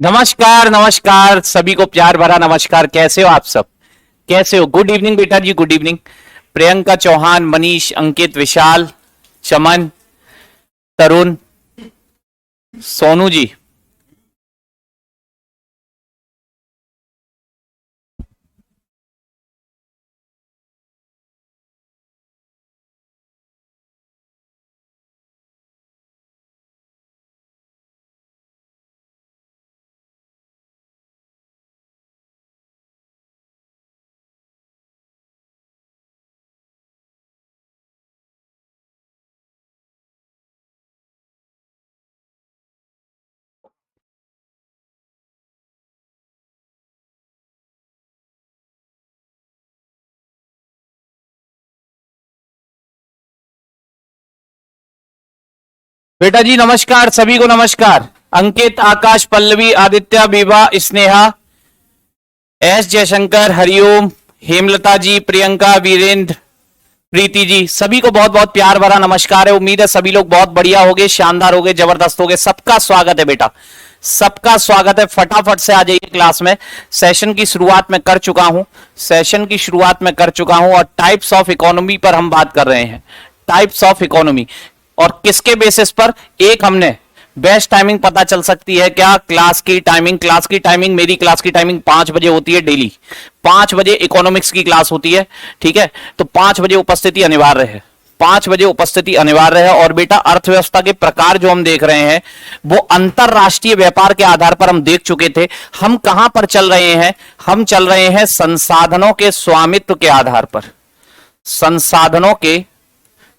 नमस्कार नमस्कार सभी को प्यार भरा नमस्कार। कैसे हो आप सब? कैसे हो? गुड इवनिंग बेटा जी, गुड इवनिंग। प्रियंका चौहान, मनीष, अंकित, विशाल, चमन, तरुण, सोनू जी। बेटा जी नमस्कार, सभी को नमस्कार। अंकित, आकाश, पल्लवी, आदित्य, विभा, स्नेहा, एस जयशंकर, हरिओम, हेमलता जी, प्रियंका, वीरेंद्र, प्रीति जी, सभी को बहुत बहुत प्यार भरा नमस्कार है। उम्मीद है सभी लोग बहुत बढ़िया होंगे, शानदार होंगे, जबरदस्त होंगे। सबका स्वागत है बेटा, सबका स्वागत है। फटाफट से आ जाइए क्लास में। सेशन की शुरुआत में कर चुका हूं, और टाइप्स ऑफ इकोनॉमी पर हम बात कर रहे हैं। टाइप्स ऑफ इकोनॉमी और किसके बेसिस पर? एक हमने बेस्ट टाइमिंग पता चल सकती है क्या? क्लास की टाइमिंग मेरी क्लास की टाइमिंग 5 बजे होती है डेली। 5 बजे इकोनॉमिक्स की क्लास होती है, ठीक है? तो 5 बजे उपस्थिति अनिवार्य है, 5 बजे उपस्थिति अनिवार्य है। और बेटा अर्थव्यवस्था के प्रकार जो हम देख रहे हैं वो अंतरराष्ट्रीय व्यापार के आधार पर हम देख चुके थे। हम कहां पर चल रहे हैं? हम चल रहे हैं संसाधनों के स्वामित्व के आधार पर, संसाधनों के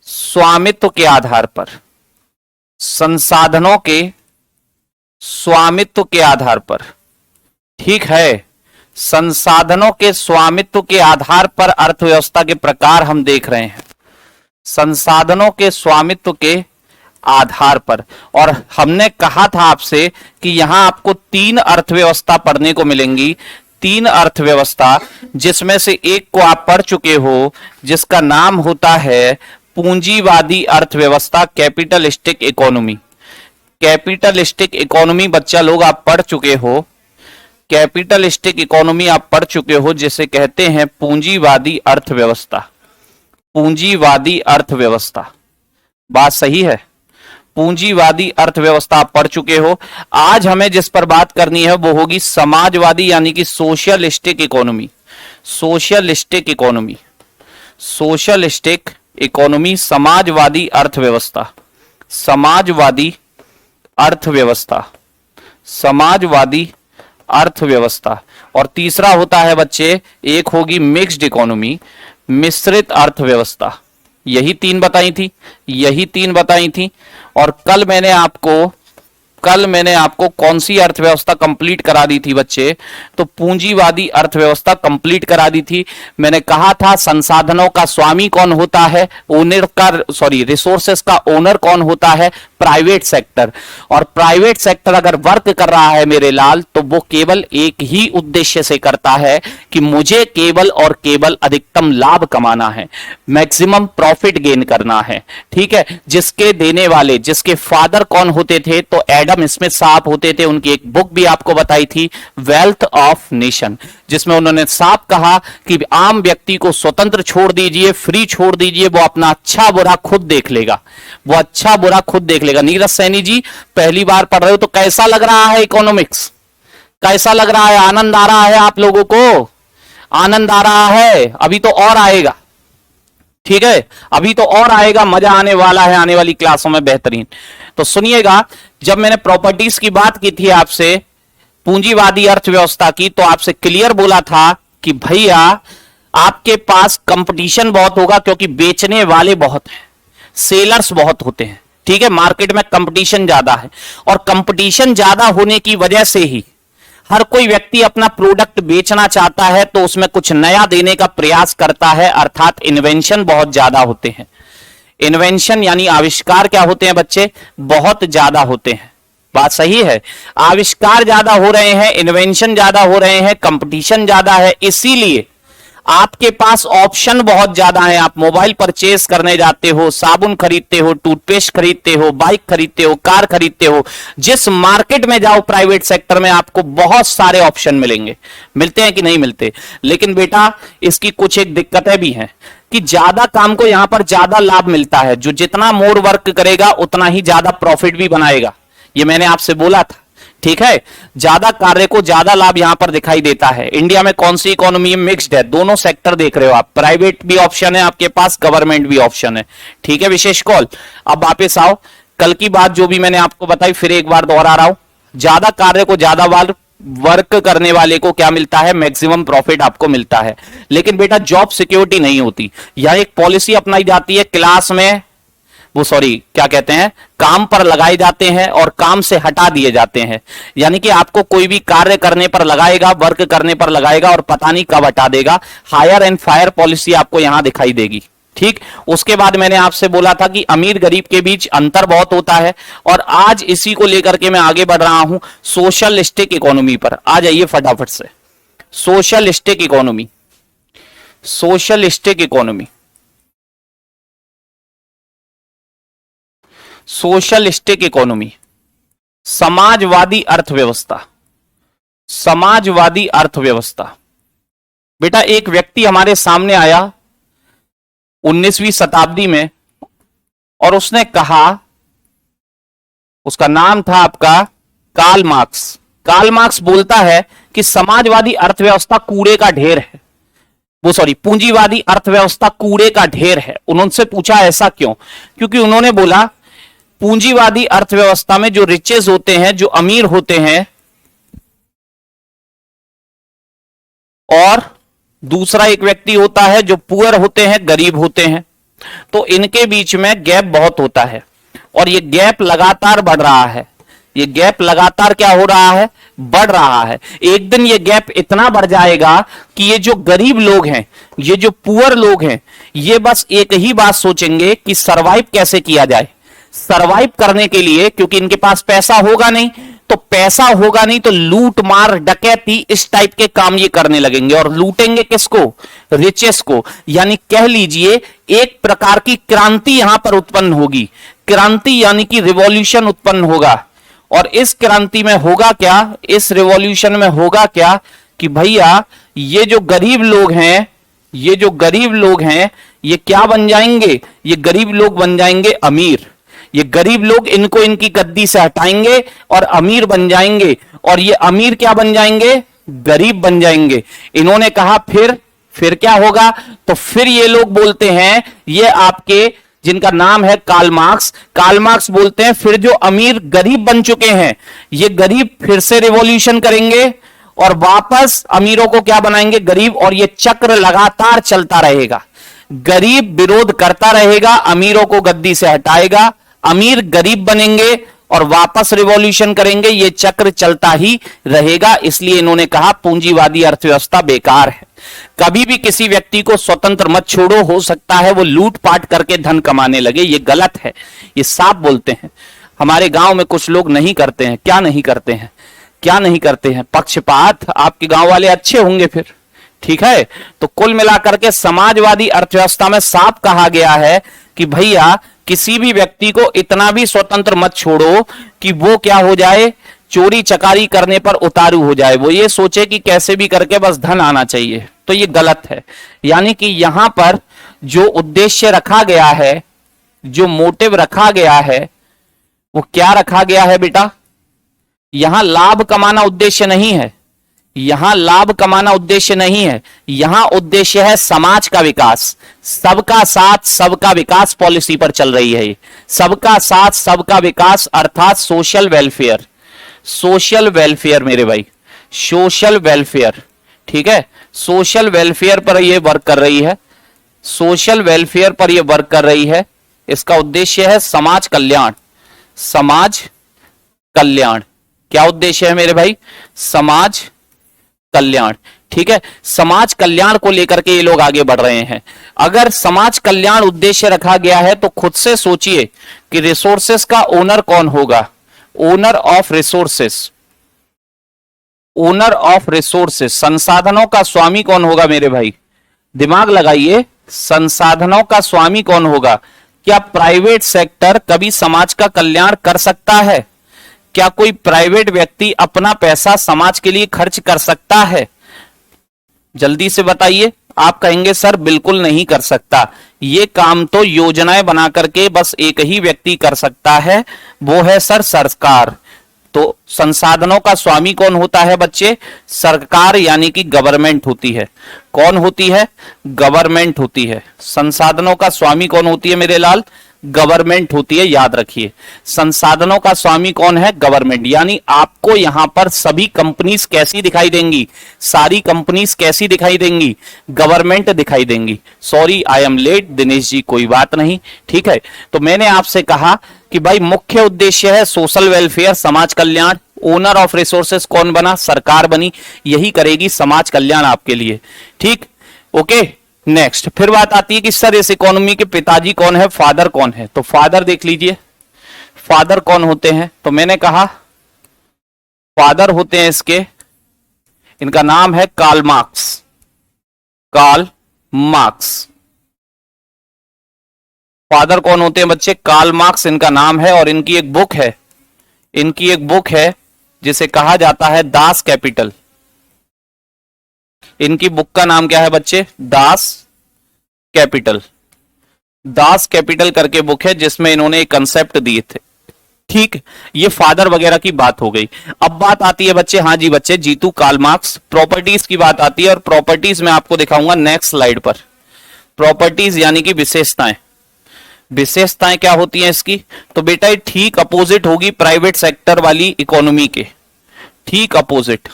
स्वामित्व के आधार पर, संसाधनों के स्वामित्व के आधार पर, ठीक है? संसाधनों के स्वामित्व के आधार पर अर्थव्यवस्था के प्रकार हम देख रहे हैं, संसाधनों के स्वामित्व के आधार पर। और हमने कहा था आपसे कि यहां आपको 3 अर्थव्यवस्था पढ़ने को मिलेंगी, 3 अर्थव्यवस्था, जिसमें से एक को आप पढ़ चुके हो, जिसका नाम होता है पूंजीवादी अर्थव्यवस्था, कैपिटलिस्टिक इकोनॉमी। कैपिटलिस्टिक इकोनॉमी बच्चा लोग आप पढ़ चुके हो, कैपिटलिस्टिक इकोनॉमी आप पढ़ चुके हो, जिसे कहते हैं पूंजीवादी अर्थव्यवस्था। पूंजीवादी अर्थव्यवस्था, बात सही है? पूंजीवादी अर्थव्यवस्था आप पढ़ चुके हो। आज हमें जिस पर बात करनी है वो होगी समाजवादी यानी कि socialistic economy. Socialistic economy, socialistic economy, Samajwadi अर्थव्यवस्था, समाजवादी अर्थव्यवस्था, समाजवादी अर्थव्यवस्था। और तीसरा होता है बच्चे, एक होगी मिक्स्ड इकोनॉमी, मिश्रित अर्थव्यवस्था। यही 3 बताई थी, यही 3 बताई थी। और कल मैंने आपको कौन सी अर्थव्यवस्था कंप्लीट करा दी थी बच्चे? तो पूंजीवादी अर्थव्यवस्था कंप्लीट करा दी थी। मैंने कहा था संसाधनों का स्वामी कौन होता है? रिसोर्सेस का ओनर कौन होता है? Private sector. और प्राइवेट सेक्टर अगर वर्क कर रहा है मेरे लाल, तो वो केवल एक ही उद्देश्य से करता है कि मुझे केवल और केवल अधिकतम लाभ कमाना है, मैक्सिमम प्रॉफिट गेन करना है, ठीक है? जिसके देने वाले, जिसके फादर कौन होते थे? तो एडम स्मिथ साहब होते थे। उनकी एक बुक भी आपको बताई थी, वेल्थ ऑफ नेशन, जिसमें उन्होंने साफ कहा कि आम व्यक्ति को स्वतंत्र छोड़ दीजिए, फ्री छोड़ दीजिए, वो अपना अच्छा बुरा खुद देख लेगा, वो अच्छा बुरा खुद देख लेगा। नीरज सैनी जी पहली बार पढ़ रहे हो तो कैसा लग रहा है इकोनॉमिक्स? कैसा लग रहा है? आनंद आ रहा है आप लोगों को? आनंद आ रहा है? अभी तो और आएगा, ठीक है? अभी तो और आएगा, मजा आने वाला है आने वाली क्लासों में, बेहतरीन। तो सुनिएगा, जब मैंने प्रॉपर्टीज की बात की थी आपसे, पूंजीवादी अर्थव्यवस्था की, तो आपसे क्लियर बोला था कि भैया आपके पास कंपटीशन बहुत होगा, क्योंकि बेचने वाले बहुत हैं, सेलर्स बहुत होते हैं, ठीक है? मार्केट में कंपटीशन ज्यादा है, और कंपटीशन ज्यादा होने की वजह से ही हर कोई व्यक्ति अपना प्रोडक्ट बेचना चाहता है, तो उसमें कुछ नया देने का प्रयास करता है, अर्थात इन्वेंशन बहुत ज्यादा होते हैं। इन्वेंशन यानी आविष्कार क्या होते हैं बच्चे? बहुत ज्यादा होते हैं। बात सही है? आविष्कार ज्यादा हो रहे हैं, इन्वेंशन ज्यादा हो रहे हैं, कंपटीशन ज्यादा है, इसीलिए आपके पास ऑप्शन बहुत ज्यादा है। आप मोबाइल परचेज करने जाते हो, साबुन खरीदते हो, टूथपेस्ट खरीदते हो, बाइक खरीदते हो, कार खरीदते हो, जिस मार्केट में जाओ प्राइवेट सेक्टर में आपको बहुत सारे ऑप्शन मिलेंगे। मिलते हैं कि नहीं मिलते? लेकिन बेटा इसकी कुछ एक दिक्कतें भी हैं कि ज्यादा काम को यहां पर ज्यादा लाभ मिलता है। जो जितना मोर वर्क करेगा उतना ही ज्यादा प्रॉफिट भी बनाएगा, ये मैंने आपसे बोला था। ठीक है, ज्यादा कार्य को ज्यादा लाभ यहां पर दिखाई देता है। इंडिया में कौन सी इकोनॉमी मिक्स्ड है, दोनों सेक्टर देख रहे हो आप, प्राइवेट भी ऑप्शन है आपके पास, गवर्नमेंट भी ऑप्शन है। ठीक है विशेष कॉल। अब वापस आओ, कल की बात जो भी मैंने आपको बताई फिर एक बार दोहरा रहा हूं, ज्यादा कार्य को ज्यादा बार वर्क करने वाले को क्या मिलता है, मैक्सिमम प्रॉफिट आपको मिलता है। लेकिन बेटा जॉब सिक्योरिटी नहीं होती। यह एक पॉलिसी अपनाई जाती है, क्लास में क्या कहते हैं, काम पर लगाए जाते हैं और काम से हटा दिए जाते हैं। यानी कि आपको कोई भी कार्य करने पर लगाएगा, वर्क करने पर लगाएगा और पता नहीं कब हटा देगा। हायर एंड फायर पॉलिसी आपको यहां दिखाई देगी। ठीक, उसके बाद मैंने आपसे बोला था कि अमीर गरीब के बीच अंतर बहुत होता है, और आज इसी को लेकर के मैं आगे बढ़ रहा हूं सोशलिस्टिक इकोनॉमी पर। आ जाइए फटाफट से, socialistic economy, socialistic economy, socialistic economy, Samajwadi अर्थव्यवस्था, समाजवादी अर्थव्यवस्था। बेटा एक व्यक्ति हमारे सामने आया 19वीं शताब्दी में और उसने कहा, उसका नाम था आपका कार्ल मार्क्स। कार्ल मार्क्स बोलता है कि समाजवादी अर्थव्यवस्था कूड़े का ढेर है, पूंजीवादी अर्थव्यवस्था कूड़े का ढेर है। उन्होंने पूछा ऐसा क्यों? क्योंकि उन्होंने बोला पूंजीवादी अर्थव्यवस्था में जो रिचेस होते हैं, जो अमीर होते हैं, और दूसरा एक व्यक्ति होता है जो पुअर होते हैं, गरीब होते हैं, तो इनके बीच में गैप बहुत होता है और ये गैप लगातार बढ़ रहा है। ये गैप लगातार क्या हो रहा है, बढ़ रहा है। एक दिन ये गैप इतना बढ़ जाएगा कि ये जो गरीब लोग हैं, ये जो पुअर लोग हैं, ये बस एक ही बात सोचेंगे कि सरवाइव कैसे किया जाए। सरवाइव करने के लिए, क्योंकि इनके पास पैसा होगा नहीं, तो पैसा होगा नहीं तो लूट मार डकैती इस टाइप के काम ये करने लगेंगे। और लूटेंगे किसको? रिचेस को। यानी कह लीजिए एक प्रकार की क्रांति यहां पर उत्पन्न होगी। क्रांति यानी कि रिवॉल्यूशन उत्पन्न होगा। और इस क्रांति में होगा क्या, इस रिवॉल्यूशन में होगा क्या कि भैया ये जो गरीब लोग हैं, ये जो गरीब लोग हैं, ये क्या बन जाएंगे? ये गरीब लोग बन जाएंगे अमीर। ये गरीब लोग इनको इनकी गद्दी से हटाएंगे और अमीर बन जाएंगे, और ये अमीर क्या बन जाएंगे? गरीब बन जाएंगे। इन्होंने कहा फिर क्या होगा? तो फिर ये लोग बोलते हैं, ये आपके जिनका नाम है कार्ल मार्क्स, कार्ल मार्क्स बोलते हैं फिर जो अमीर गरीब बन चुके हैं, ये गरीब फिर से रिवॉल्यूशन करेंगे और वापस अमीरों को क्या बनाएंगे? गरीब। और ये चक्र लगातार चलता रहेगा। गरीब विरोध करता रहेगा, अमीरों को गद्दी से हटाएगा, अमीर गरीब बनेंगे और वापस रिवॉल्यूशन करेंगे। ये चक्र चलता ही रहेगा। इसलिए इन्होंने कहा पूंजीवादी अर्थव्यवस्था बेकार है। कभी भी किसी व्यक्ति को स्वतंत्र मत छोड़ो, हो सकता है वो लूटपाट करके धन कमाने लगे। ये गलत है, ये साफ बोलते हैं। हमारे गांव में कुछ लोग नहीं करते हैं। क्या नहीं करते हैं? क्या नहीं करते हैं? पक्षपात। आपके गांव वाले अच्छे होंगे फिर। ठीक है, तो कुल मिलाकर के समाजवादी अर्थव्यवस्था में साफ कहा गया है कि भैया किसी भी व्यक्ति को इतना भी स्वतंत्र मत छोड़ो कि वो क्या हो जाए, चोरी चकारी करने पर उतारू हो जाए। वो ये सोचे कि कैसे भी करके बस धन आना चाहिए। तो ये गलत है। यानी कि यहां पर जो उद्देश्य रखा गया है, जो मोटिव रखा गया है, वो क्या रखा गया है बेटा? यहां लाभ कमाना उद्देश्य नहीं है। यहां लाभ कमाना उद्देश्य नहीं है। यहां उद्देश्य है समाज का विकास। सबका साथ सबका विकास पॉलिसी पर चल रही है। सबका साथ सबका विकास अर्थात सोशल वेलफेयर। सोशल वेलफेयर मेरे भाई, सोशल वेलफेयर। ठीक है, सोशल वेलफेयर पर यह वर्क कर रही है। सोशल वेलफेयर पर यह वर्क कर रही है। इसका उद्देश्य है समाज कल्याण। समाज कल्याण क्या उद्देश्य है मेरे भाई? समाज कल्याण। ठीक है, समाज कल्याण को लेकर के ये लोग आगे बढ़ रहे हैं। अगर समाज कल्याण उद्देश्य रखा गया है तो खुद से सोचिए कि रिसोर्सेस का ओनर कौन होगा? Owner of resources. Owner of resources, संसाधनों का स्वामी कौन होगा मेरे भाई? दिमाग लगाइए, संसाधनों का स्वामी कौन होगा? क्या प्राइवेट सेक्टर कभी समाज का कल्याण कर सकता है? क्या कोई प्राइवेट व्यक्ति अपना पैसा समाज के लिए खर्च कर सकता है? जल्दी से बताइए। आप कहेंगे सर बिल्कुल नहीं कर सकता, ये काम तो योजनाएं बना करके बस एक ही व्यक्ति कर सकता है, वो है सर सरकार। तो संसाधनों का स्वामी कौन होता है बच्चे? सरकार यानी कि गवर्नमेंट होती है। कौन होती है? गवर्नमेंट होती है। संसाधनों का स्वामी कौन होती है मेरे लाल? गवर्नमेंट होती है, याद रखिए। संसाधनों का स्वामी कौन है? गवर्नमेंट। यानी आपको यहां पर सभी कंपनीज कैसी दिखाई देंगी? सारी कंपनीज कैसी दिखाई देंगी? गवर्नमेंट दिखाई देंगी। Sorry I am late Dinesh ji, कोई बात नहीं, ठीक है। तो मैंने आपसे कहा कि भाई मुख्य उद्देश्य है सोशल वेलफेयर, समाज कल्याण। ओनर ऑफ रिसोर्सेस कौन बना? सरकार बनी। यही करेगी समाज कल्याण आपके लिए, ठीक, ओके। नेक्स्ट फिर बात आती है कि सर इस इकोनॉमी के पिताजी कौन है, फादर कौन है? तो फादर देख लीजिए, फादर कौन होते हैं? तो मैंने कहा फादर होते हैं इसके, इनका नाम है Karl Marx. Karl Marx father कौन होते हैं बच्चे? कार्ल मार्क्स इनका नाम है। और इनकी एक बुक है, इनकी एक बुक है जिसे कहा जाता है दास कैपिटल। इनकी बुक का नाम क्या है बच्चे? Das Kapital. दास कैपिटल करके बुक है जिसमें इन्होंने एक कंसेप्ट दिए थे, ठीक। ये फादर वगैरह की बात हो गई। अब बात आती है बच्चे, हाँ जी बच्चे, जीतू कार्ल मार्क्स, प्रॉपर्टीज की बात आती है। और प्रॉपर्टीज मैं आपको दिखाऊंगा नेक्स्ट स्लाइड पर। प्रॉपर्टीज यानी कि विशेषताएं। विशेषताएं क्या होती हैं इसकी? तो बेटा ये ठीक अपोजिट होगी प्राइवेट सेक्टर वाली इकोनॉमी के, ठीक अपोजिट,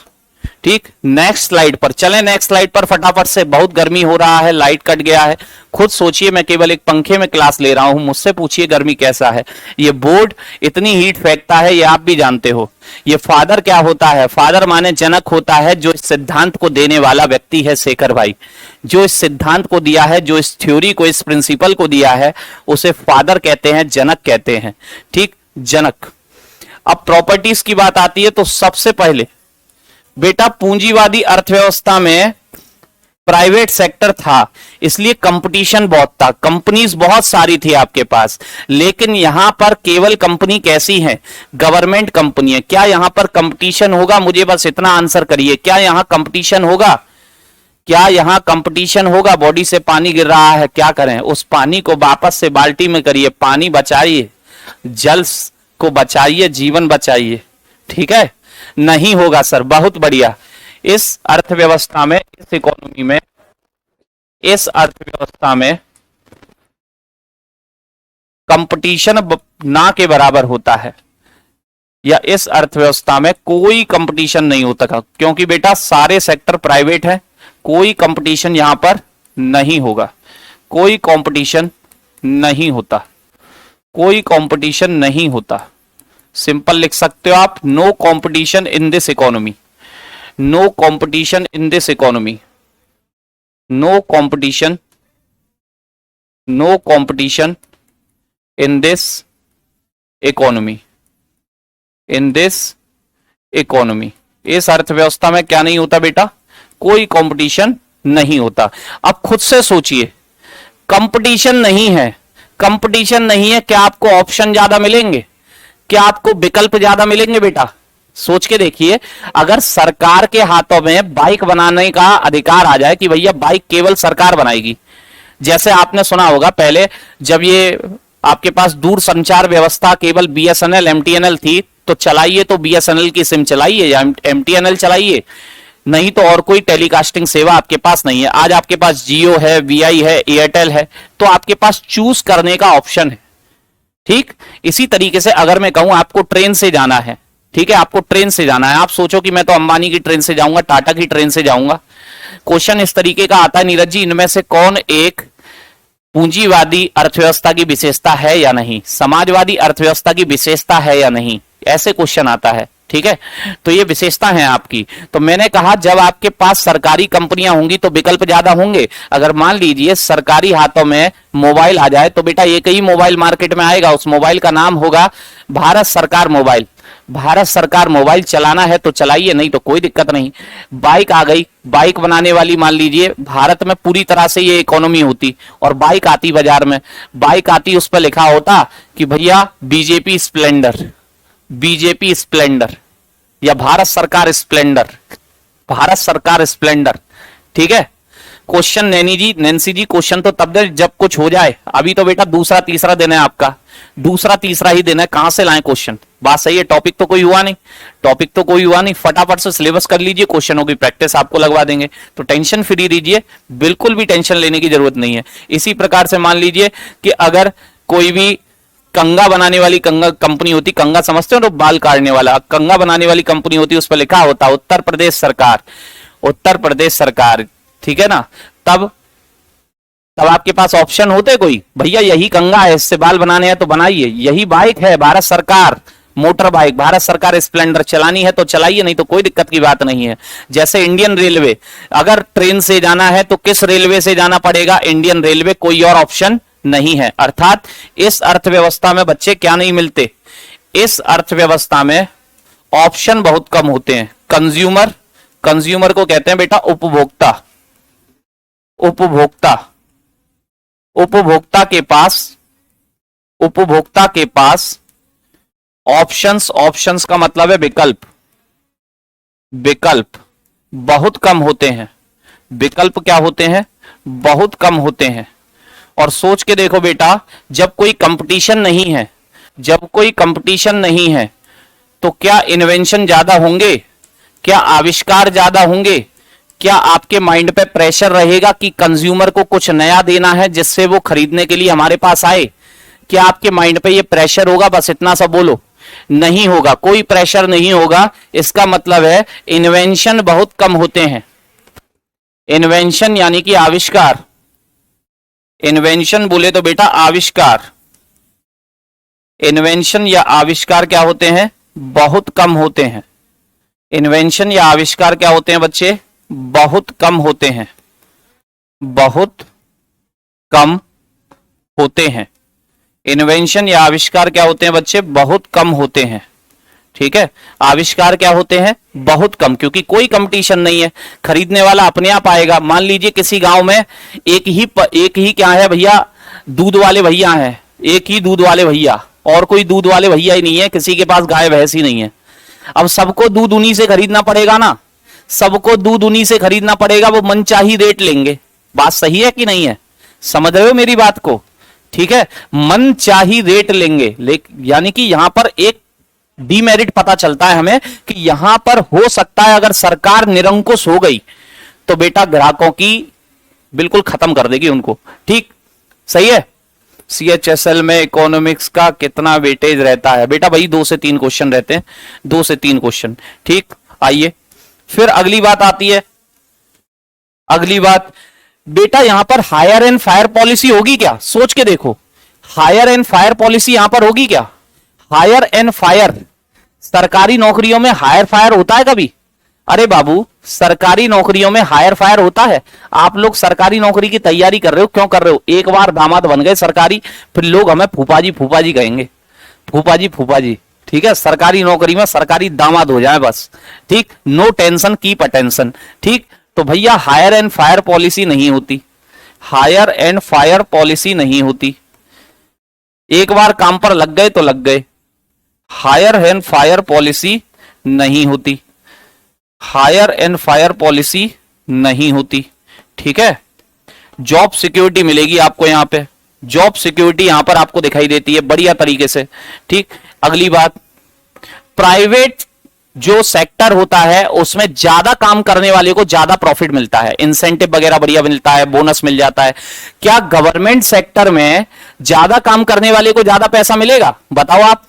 ठीक। नेक्स्ट स्लाइड पर चलें, नेक्स्ट स्लाइड पर फटाफट से। बहुत गर्मी हो रहा है, लाइट कट गया है। खुद सोचिए, मैं केवल एक पंखे में क्लास ले रहा हूं, मुझसे पूछिए गर्मी कैसा है। ये बोर्ड इतनी हीट फेंकता है, ये आप भी जानते हो। ये फादर क्या होता है? फादर माने जनक होता है, जो इस सिद्धांत को देने वाला व्यक्ति है शेखर भाई। जो इस सिद्धांत को दिया है, जो इस थ्योरी को, इस प्रिंसिपल को दिया है, उसे फादर कहते हैं, जनक कहते हैं, ठीक, जनक। अब प्रॉपर्टीज की बात आती है तो सबसे पहले बेटा पूंजीवादी अर्थव्यवस्था में प्राइवेट सेक्टर था, इसलिए कंपटीशन बहुत था, कंपनीज बहुत सारी थी आपके पास। लेकिन यहां पर केवल कंपनी कैसी है? गवर्नमेंट कंपनी है। क्या यहां पर कंपटीशन होगा? मुझे बस इतना आंसर करिए, क्या यहां कंपटीशन होगा? क्या यहां कंपटीशन होगा? बॉडी से पानी गिर रहा है, क्या करें? उस पानी को वापस से बाल्टी में करिए, पानी बचाइए, जल को बचाइए, जीवन बचाइए, ठीक है। नहीं होगा सर, बहुत बढ़िया। इस अर्थव्यवस्था में, इस इकोनॉमी में, इस अर्थव्यवस्था में कंपटीशन ना के बराबर होता है, या इस अर्थव्यवस्था में कोई कंपटीशन नहीं होता, क्योंकि बेटा सारे सेक्टर प्राइवेट है। कोई कंपटीशन यहां पर नहीं होगा, कोई कंपटीशन नहीं होता, कोई कंपटीशन नहीं होता। सिंपल लिख सकते हो आप, no competition in this economy, no competition in this economy, no competition, no competition in this economy, in this economy. इस अर्थव्यवस्था में क्या नहीं होता बेटा? कोई कंपटीशन नहीं होता। अब खुद से सोचिए, कंपटीशन नहीं है, कंपटीशन नहीं है, क्या आपको ऑप्शन ज्यादा मिलेंगे? क्या आपको विकल्प ज्यादा मिलेंगे बेटा? सोच के देखिए, अगर सरकार के हाथों में बाइक बनाने का अधिकार आ जाए कि भैया बाइक केवल सरकार बनाएगी, जैसे आपने सुना होगा पहले जब ये आपके पास दूर संचार व्यवस्था केवल बीएसएनएल एमटीएनएल थी, तो चलाइए तो बीएसएनएल की सिम चलाइए या एमटीएनएल चलाइए, नहीं तो और कोई टेलीकास्टिंग सेवा आपके पास नहीं है। आज आपके पास जियो है, वीआई है, एयरटेल है, तो आपके पास चूज करने का ऑप्शन है, ठीक। इसी तरीके से अगर मैं कहूं आपको ट्रेन से जाना है, ठीक है, आपको ट्रेन से जाना है, आप सोचो कि मैं तो अंबानी की ट्रेन से जाऊंगा, टाटा की ट्रेन से जाऊंगा। क्वेश्चन इस तरीके का आता है, नीरज जी इनमें से कौन एक पूंजीवादी अर्थव्यवस्था की विशेषता है या नहीं, समाजवादी अर्थव्यवस्था की विशेषता है या नहीं, ऐसे क्वेश्चन आता है, ठीक है। तो ये विशेषता है आपकी। तो मैंने कहा जब आपके पास सरकारी कंपनियां होंगी तो विकल्प ज्यादा होंगे। अगर मान लीजिए सरकारी हाथों में मोबाइल आ जाए तो बेटा एक ही मोबाइल मार्केट में आएगा, उस मोबाइल का नाम होगा भारत सरकार मोबाइल। भारत सरकार मोबाइल चलाना है तो चलाइए, नहीं तो कोई दिक्कत नहीं। बाइक आ गई, बाइक बनाने वाली मान लीजिए भारत में पूरी तरह से ये इकोनॉमी होती और बाइक आती बाजार में, बाइक आती उस पर लिखा होता कि भैया बीजेपी स्प्लेंडर, बीजेपी स्प्लेंडर या भारत सरकार स्प्लेंडर, भारत सरकार स्प्लेंडर। ठीक है, क्वेश्चन नैन्सी जी क्वेश्चन तो तब दे जब कुछ हो जाए, अभी तो बेटा दूसरा तीसरा दिन है आपका, दूसरा तीसरा ही दिन है, कहां से लाएं क्वेश्चन। बात सही है, टॉपिक तो कोई हुआ नहीं, टॉपिक तो कोई हुआ नहीं, फटाफट से सिलेबस कर लीजिए, क्वेश्चनों की प्रैक्टिस आपको लगवा देंगे, तो टेंशन फ्री रहिए, बिल्कुल भी टेंशन लेने की जरूरत नहीं है। इसी प्रकार से मान लीजिए कि अगर कोई भी कंगा बनाने वाली कंगा कंपनी होती, कंगा समझते हो तो बाल काटने वाला, कंगा बनाने वाली कंपनी होती, उस पर लिखा होता उत्तर प्रदेश सरकार, उत्तर प्रदेश सरकार, ठीक है ना, तब आपके पास ऑप्शन होते कोई, भैया यही कंगा है, इससे बाल बनाने हैं तो बनाइए, यही बाइक है भारत सरकार मोटर बाइक, भारत सरकार स्प्लेंडर, चलानी है तो चलाइए, नहीं तो कोई दिक्कत की बात नहीं है। जैसे इंडियन रेलवे, अगर ट्रेन से जाना है तो किस रेलवे से जाना पड़ेगा, इंडियन रेलवे, कोई और ऑप्शन नहीं है। अर्थात इस अर्थव्यवस्था में बच्चे क्या नहीं मिलते, इस अर्थव्यवस्था में ऑप्शन बहुत कम होते हैं। कंज्यूमर, कंज्यूमर को कहते हैं बेटा उपभोक्ता, उपभोक्ता, उपभोक्ता के पास, उपभोक्ता के पास ऑप्शंस, ऑप्शंस का मतलब है विकल्प, विकल्प बहुत कम होते हैं, विकल्प क्या होते हैं, बहुत कम होते हैं। और सोच के देखो बेटा, जब कोई कंपटीशन नहीं है, जब कोई कंपटीशन नहीं है तो क्या इन्वेंशन ज्यादा होंगे, क्या आविष्कार ज्यादा होंगे, क्या आपके माइंड पे प्रेशर रहेगा कि कंज्यूमर को कुछ नया देना है जिससे वो खरीदने के लिए हमारे पास आए, क्या आपके माइंड पे ये प्रेशर होगा, बस इतना सा बोलो। नहीं होगा, कोई प्रेशर नहीं होगा। इसका मतलब है इन्वेंशन बहुत कम होते हैं, इन्वेंशन यानी कि आविष्कार, इन्वेंशन बोले तो बेटा आविष्कार, इन्वेंशन या आविष्कार क्या होते हैं, बहुत कम होते हैं। इन्वेंशन या आविष्कार क्या होते हैं बच्चे, बहुत कम होते हैं, बहुत कम होते हैं। इन्वेंशन या आविष्कार क्या होते हैं बच्चे, बहुत कम होते हैं। ठीक है, आविष्कार क्या होते हैं, बहुत कम, क्योंकि कोई कंपटीशन नहीं है, खरीदने वाला अपने आप आएगा। मान लीजिए किसी गांव में एक ही क्या है भैया, दूध वाले भैया हैं, एक ही दूध वाले भैया, और कोई दूध वाले भैया ही नहीं है, किसी के पास गाय भैंस ही नहीं है। अब सबको दूध उन्हीं से खरीदना पड़ेगा ना, सबको दूध उन्हीं से खरीदना पड़ेगा, वो मनचाही रेट लेंगे। बात सही है कि नहीं है, समझ रहे हो मेरी बात को। ठीक है, मनचाही रेट लेंगे, यानी कि यहां पर एक डीमेरिट पता चलता है हमें कि यहां पर हो सकता है अगर सरकार निरंकुश हो गई तो बेटा ग्राहकों की बिल्कुल खत्म कर देगी उनको। ठीक, सही है। CHSL में इकोनॉमिक्स का कितना वेटेज रहता है बेटा, भाई 2 से 3 क्वेश्चन रहते हैं, 2 से 3 क्वेश्चन। ठीक, आइए फिर अगली बात आती है, अगली बात बेटा यहां पर हायर एंड फायर पॉलिसी होगी क्या, सोच के देखो, हायर एंड फायर पॉलिसी यहां पर होगी क्या, हायर एंड फायर, सरकारी नौकरियों में हायर फायर होता है कभी, अरे बाबू सरकारी नौकरियों में हायर फायर होता है। आप लोग सरकारी नौकरी की तैयारी कर रहे हो, क्यों कर रहे हो, एक बार दामाद बन गए सरकारी, फिर लोग हमें फूफा जी कहेंगे, फूफा जी। ठीक है, सरकारी नौकरी में सरकारी दामाद हो जाए बस। ठीक, नो टेंशन कीप अटेंशन। ठीक, तो भैया हायर एंड फायर पॉलिसी नहीं होती, हायर एंड फायर पॉलिसी नहीं होती, एक बार काम पर लग गए तो लग गए, हायर एंड फायर पॉलिसी नहीं होती, हायर एंड फायर पॉलिसी नहीं होती। ठीक है, जॉब सिक्योरिटी मिलेगी आपको यहां पे, जॉब सिक्योरिटी यहां पर आपको दिखाई देती है बढ़िया तरीके से। ठीक, अगली बात, प्राइवेट जो सेक्टर होता है उसमें ज्यादा काम करने वाले को ज्यादा प्रॉफिट मिलता है, इंसेंटिव वगैरह बढ़िया मिलता है, बोनस मिल जाता है। क्या गवर्नमेंट सेक्टर में ज्यादा काम करने वाले को ज्यादा पैसा मिलेगा, बताओ आप,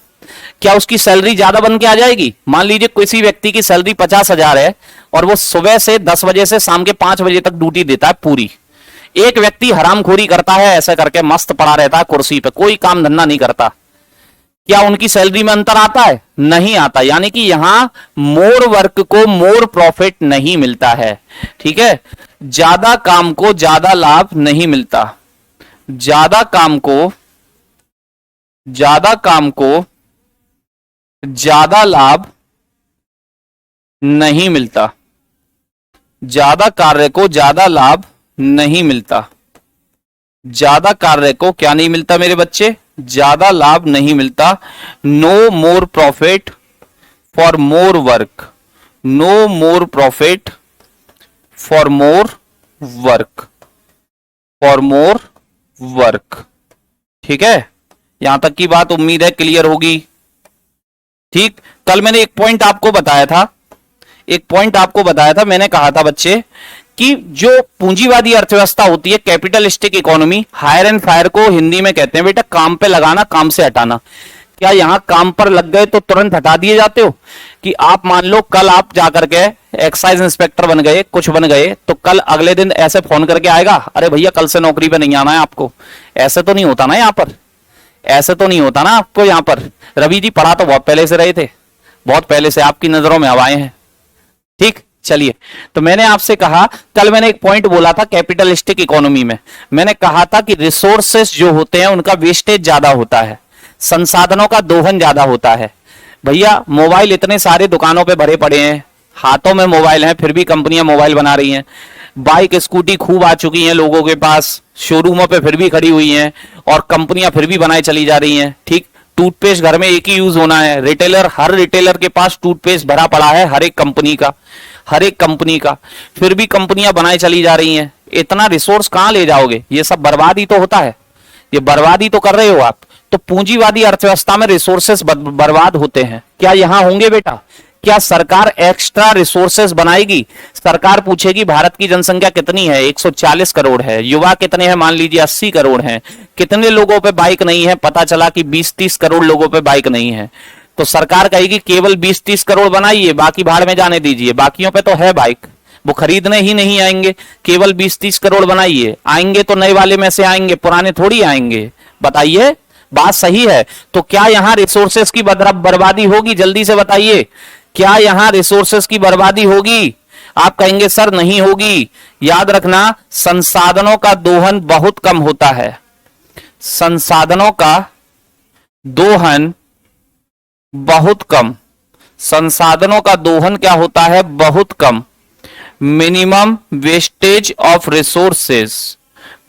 क्या उसकी सैलरी ज्यादा बन के आ जाएगी। मान लीजिए किसी व्यक्ति की सैलरी 50,000 है और वो सुबह से 10 बजे से शाम के 5 बजे तक ड्यूटी देता है पूरी, एक व्यक्ति हरामखोरी करता है, ऐसा करके मस्त पड़ा रहता है कुर्सी पे, कोई काम धंधा नहीं करता, क्या उनकी सैलरी में अंतर आता है, नहीं आता। यानी कि यहां मोर वर्क को मोर प्रॉफिट नहीं मिलता है। ठीक है, ज्यादा काम को ज्यादा लाभ नहीं मिलता, ज्यादा काम को ज्यादा लाभ नहीं मिलता, ज्यादा कार्य को ज्यादा लाभ नहीं मिलता, ज्यादा कार्य को क्या नहीं मिलता मेरे बच्चे, ज्यादा लाभ नहीं मिलता। No more profit for more work, no more profit for more work, for more work. ठीक है, यहां तक की बात उम्मीद है क्लियर होगी। ठीक, कल मैंने एक पॉइंट आपको बताया था, एक पॉइंट आपको बताया था, मैंने कहा था बच्चे कि जो पूंजीवादी अर्थव्यवस्था होती है, capitalistic economy, hire and fire को हिंदी में कहते हैं बेटा काम पे लगाना, काम से हटाना। क्या यहां काम पर लग गए तो तुरंत हटा दिए जाते हो? कि आप मान लो कल आप जाकर के एक्साइज इंस्पेक्टर बन गए, कुछ बन गए, तो कल अगले दिन ऐसे फोन करके आएगा, अरे भैया कल से नौकरी पे नहीं आना है आपको। ऐसे तो नहीं होता ना यहां पर, ऐसे तो नहीं होता ना आपको यहां पर। रवि जी पढ़ा तो बहुत पहले से रहे थे, बहुत पहले से आपकी नजरों में अब आए हैं। ठीक, चलिए, तो मैंने आपसे कहा, कल मैंने एक पॉइंट बोला था कैपिटलिस्टिक इकोनॉमी में, मैंने कहा था कि रिसोर्सेस जो होते हैं उनका वेस्टेज ज्यादा होता है, संसाधनों का दोहन ज्यादा होता है। भैया मोबाइल इतने सारे दुकानों पे भरे पड़े हैं, हाथों में मोबाइल हैं, फिर भी कंपनियां मोबाइल बना रही हैं। बाइक स्कूटी खूब आ चुकी हैं लोगों के पास, शोरूमों पे फिर भी खड़ी हुई हैं, और कंपनियां फिर भी बनाई चली जा रही हैं। ठीक, टूथपेस्ट घर में एक ही यूज होना है, रिटेलर, हर रिटेलर के पास टूथपेस्ट भरा पड़ा है, हर एक कंपनी का, हर एक कंपनी का, फिर भी कंपनियां बनाई चली जा रही हैं। इतना रिसोर्स कहां ले जाओगे? ये सब बर्बादी तो होता है, ये बर्बादी तो कर रहे हो आप। तो पूंजीवादी अर्थव्यवस्था में रिसोर्सेस बर्बाद होते हैं। क्या यहां होंगे बेटा? क्या सरकार एक्स्ट्रा रिसोर्सेस बनाएगी? सरकार पूछेगी भारत की जनसंख्या कितनी है, 140 करोड़ है, युवा कितने हैं, मान लीजिए 80 करोड़ हैं, कितने लोगों पे बाइक नहीं है? पता चला कि 20-30 करोड़ लोगों पे बाइक नहीं है। तो सरकार कहेगी केवल 20-30 करोड़ बनाइए, बाकी भाड़ में जाने दीजिए, बाकियों पे तो है बाइक, वो खरीदने ही नहीं आएंगे। केवल 20-30 करोड़ बनाइए, आएंगे तो नए वाले में से आएंगे, पुराने थोड़ी आएंगे। बताइए, बात सही है? तो क्या यहां रिसोर्सेस की बर्बादी होगी? जल्दी से बताइए, क्या यहां रिसोर्सेस की बर्बादी होगी? आप कहेंगे सर नहीं होगी। याद रखना, संसाधनों का दोहन बहुत कम होता है, संसाधनों का दोहन बहुत कम, संसाधनों का दोहन क्या होता है? बहुत कम। Minimum wastage of resources,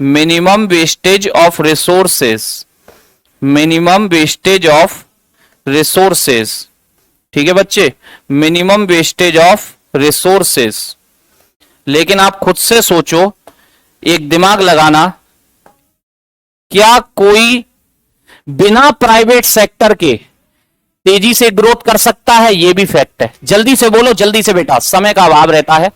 minimum wastage of resources, minimum wastage of resources. ठीक है बच्चे, मिनिमम वेस्टेज ऑफ रिसोर्सेस। लेकिन आप खुद से सोचो, एक दिमाग लगाना, क्या कोई बिना प्राइवेट सेक्टर के तेजी से ग्रोथ कर सकता है? यह भी फैक्ट है। जल्दी से बोलो, जल्दी से बेटा, समय का अभाव रहता है।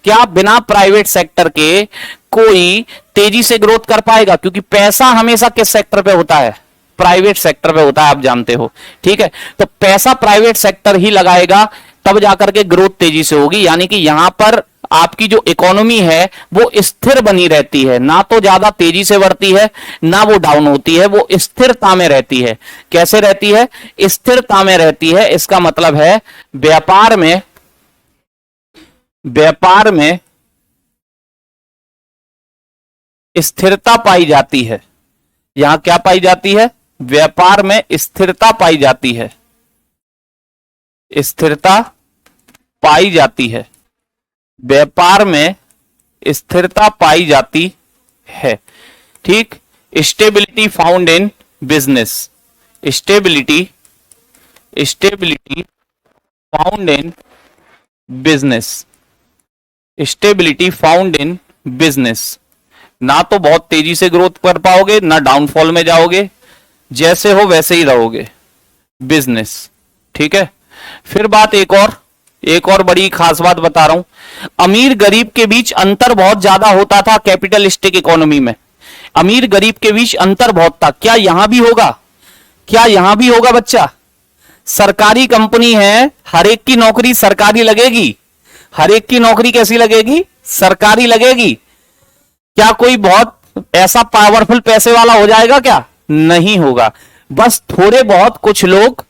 क्या बिना प्राइवेट सेक्टर के कोई तेजी से ग्रोथ कर पाएगा? क्योंकि पैसा हमेशा किस सेक्टर पे होता है? प्राइवेट सेक्टर पे होता है, आप जानते हो। ठीक है, तो पैसा प्राइवेट सेक्टर ही लगाएगा, तब जाकर के ग्रोथ तेजी से होगी। यानी कि यहां पर आपकी जो इकोनॉमी है वो स्थिर बनी रहती है, ना तो ज्यादा तेजी से बढ़ती है ना वो डाउन होती है, वो स्थिरता में रहती है। कैसे रहती है? स्थिरता में रहती है। इसका मतलब है व्यापार में, व्यापार में स्थिरता पाई जाती है। यहां क्या पाई जाती है? व्यापार में स्थिरता पाई जाती है, स्थिरता पाई जाती है, व्यापार में स्थिरता पाई जाती है। ठीक, stability found in business, stability, stability found in business, stability found in business. ना तो बहुत तेजी से ग्रोथ कर पाओगे, ना डाउनफॉल में जाओगे, जैसे हो वैसे ही रहोगे, बिजनेस। ठीक है, फिर बात एक और बड़ी खास बात बता रहा हूं। अमीर गरीब के बीच अंतर बहुत ज्यादा होता था कैपिटलिस्टिक इकोनॉमी में, अमीर गरीब के बीच अंतर बहुत था। क्या यहां भी होगा? क्या यहां भी होगा बच्चा? सरकारी कंपनी है, हर एक की नौकरी सरकारी लगेगी, हर एक की नौकरी कैसी लगेगी? सरकारी लगेगी। क्या कोई बहुत ऐसा पावरफुल पैसे वाला हो जाएगा? क्या नहीं होगा। बस थोड़े बहुत कुछ लोग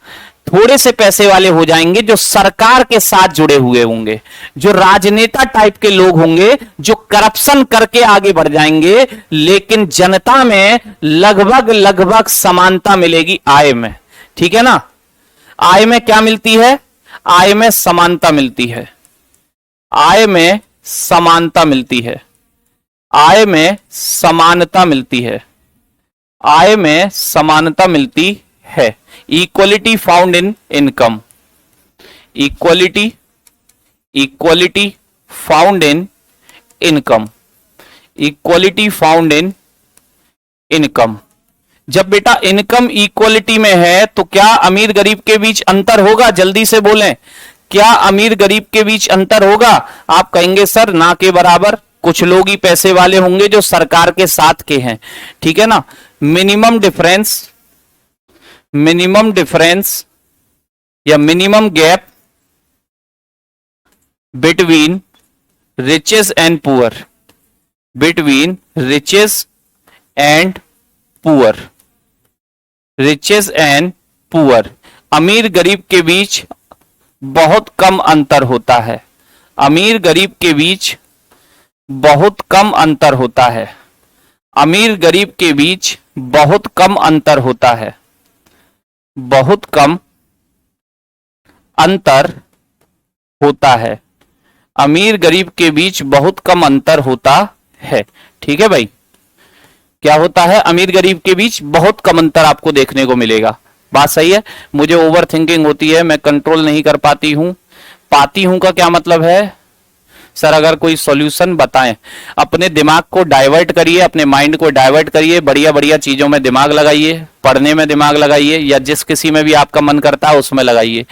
थोड़े से पैसे वाले हो जाएंगे जो सरकार के साथ जुड़े हुए होंगे, जो राजनेता टाइप के लोग होंगे, जो करप्शन करके आगे बढ़ जाएंगे। लेकिन जनता में लगभग लगभग समानता मिलेगी आय में। ठीक है ना? आय में क्या मिलती है? आय में समानता मिलती है। आय में समानता मिलती है। आय में समानता मिलती है। आय में समानता मिलती है। Equality found in income. Equality, equality found in income. Equality found in income. जब बेटा इनकम इक्वलिटी में है तो क्या अमीर गरीब के बीच अंतर होगा? जल्दी से बोलें, क्या अमीर गरीब के बीच अंतर होगा? आप कहेंगे सर ना के बराबर, कुछ लोग ही पैसे वाले होंगे जो सरकार के साथ के हैं, ठीक है ना। मिनिमम डिफरेंस, मिनिमम डिफरेंस या minimum gap between riches and poor, between riches and poor, riches and poor. अमीर गरीब के बीच बहुत कम अंतर होता है। अमीर गरीब के बीच बहुत कम अंतर होता है। अमीर गरीब के बीच बहुत कम अंतर होता है। बहुत कम अंतर होता है। अमीर गरीब के बीच बहुत कम अंतर होता है। ठीक है भाई, क्या होता है? अमीर गरीब के बीच बहुत कम अंतर आपको देखने को मिलेगा। बात सही है। मुझे ओवर थिंकिंग होती है, मैं कंट्रोल नहीं कर पाती हूं का क्या मतलब है? सर अगर कोई सॉल्यूशन बताएं। अपने दिमाग को डाइवर्ट करिए, अपने माइंड को डाइवर्ट करिए, बढ़िया बढ़िया चीजों में दिमाग लगाइए, पढ़ने में दिमाग लगाइए, या जिस किसी में भी आपका मन करता है उसमें लगाइए।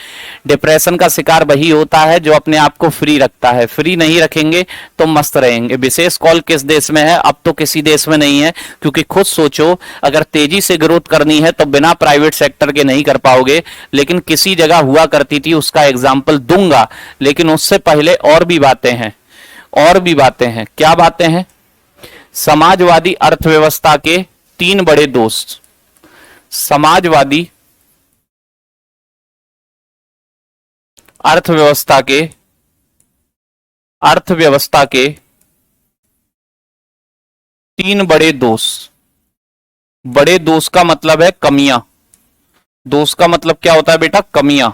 डिप्रेशन का शिकार वही होता है जो अपने आप को फ्री रखता है। फ्री नहीं रखेंगे तो मस्त रहेंगे। विशेष कॉल किस देश में है? अब तो किसी देश में नहीं है, क्योंकि खुद सोचो, अगर तेजी से ग्रोथ करनी है तो बिना प्राइवेट सेक्टर के नहीं कर पाओगे। लेकिन किसी जगह हुआ करती थी, उसका एग्जाम्पल दूंगा, लेकिन उससे पहले और भी बातें हैं, और भी बातें हैं। क्या बातें हैं? समाजवादी अर्थव्यवस्था के 3 बड़े दोस्त। समाजवादी अर्थव्यवस्था के 3 बड़े दोष। बड़े दोष का मतलब है कमियां। दोष का मतलब क्या होता है बेटा? कमियां।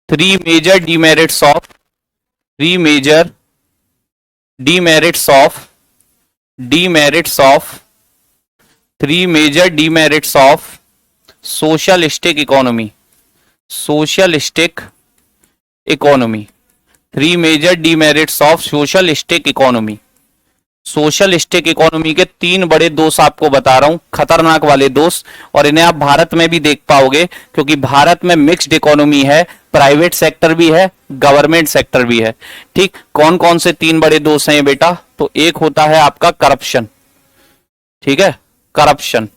3 major demerits of, 3 major demerits of, demerits of, 3 major demerits of socialistic economy. Socialistic economy. 3 major demerits of socialistic economy. Socialistic economy के 3 बड़े दोष आपको बता रहा हूं, खतरनाक वाले दोष। और इन्हें आप भारत में भी देख पाओगे, क्योंकि भारत में मिक्स्ड इकोनॉमी है, प्राइवेट सेक्टर भी है, गवर्नमेंट सेक्टर भी है। ठीक, कौन कौन से 3 बड़े दोष हैं बेटा? तो एक होता है आपका करप्शन। ठीक है, करप्शन।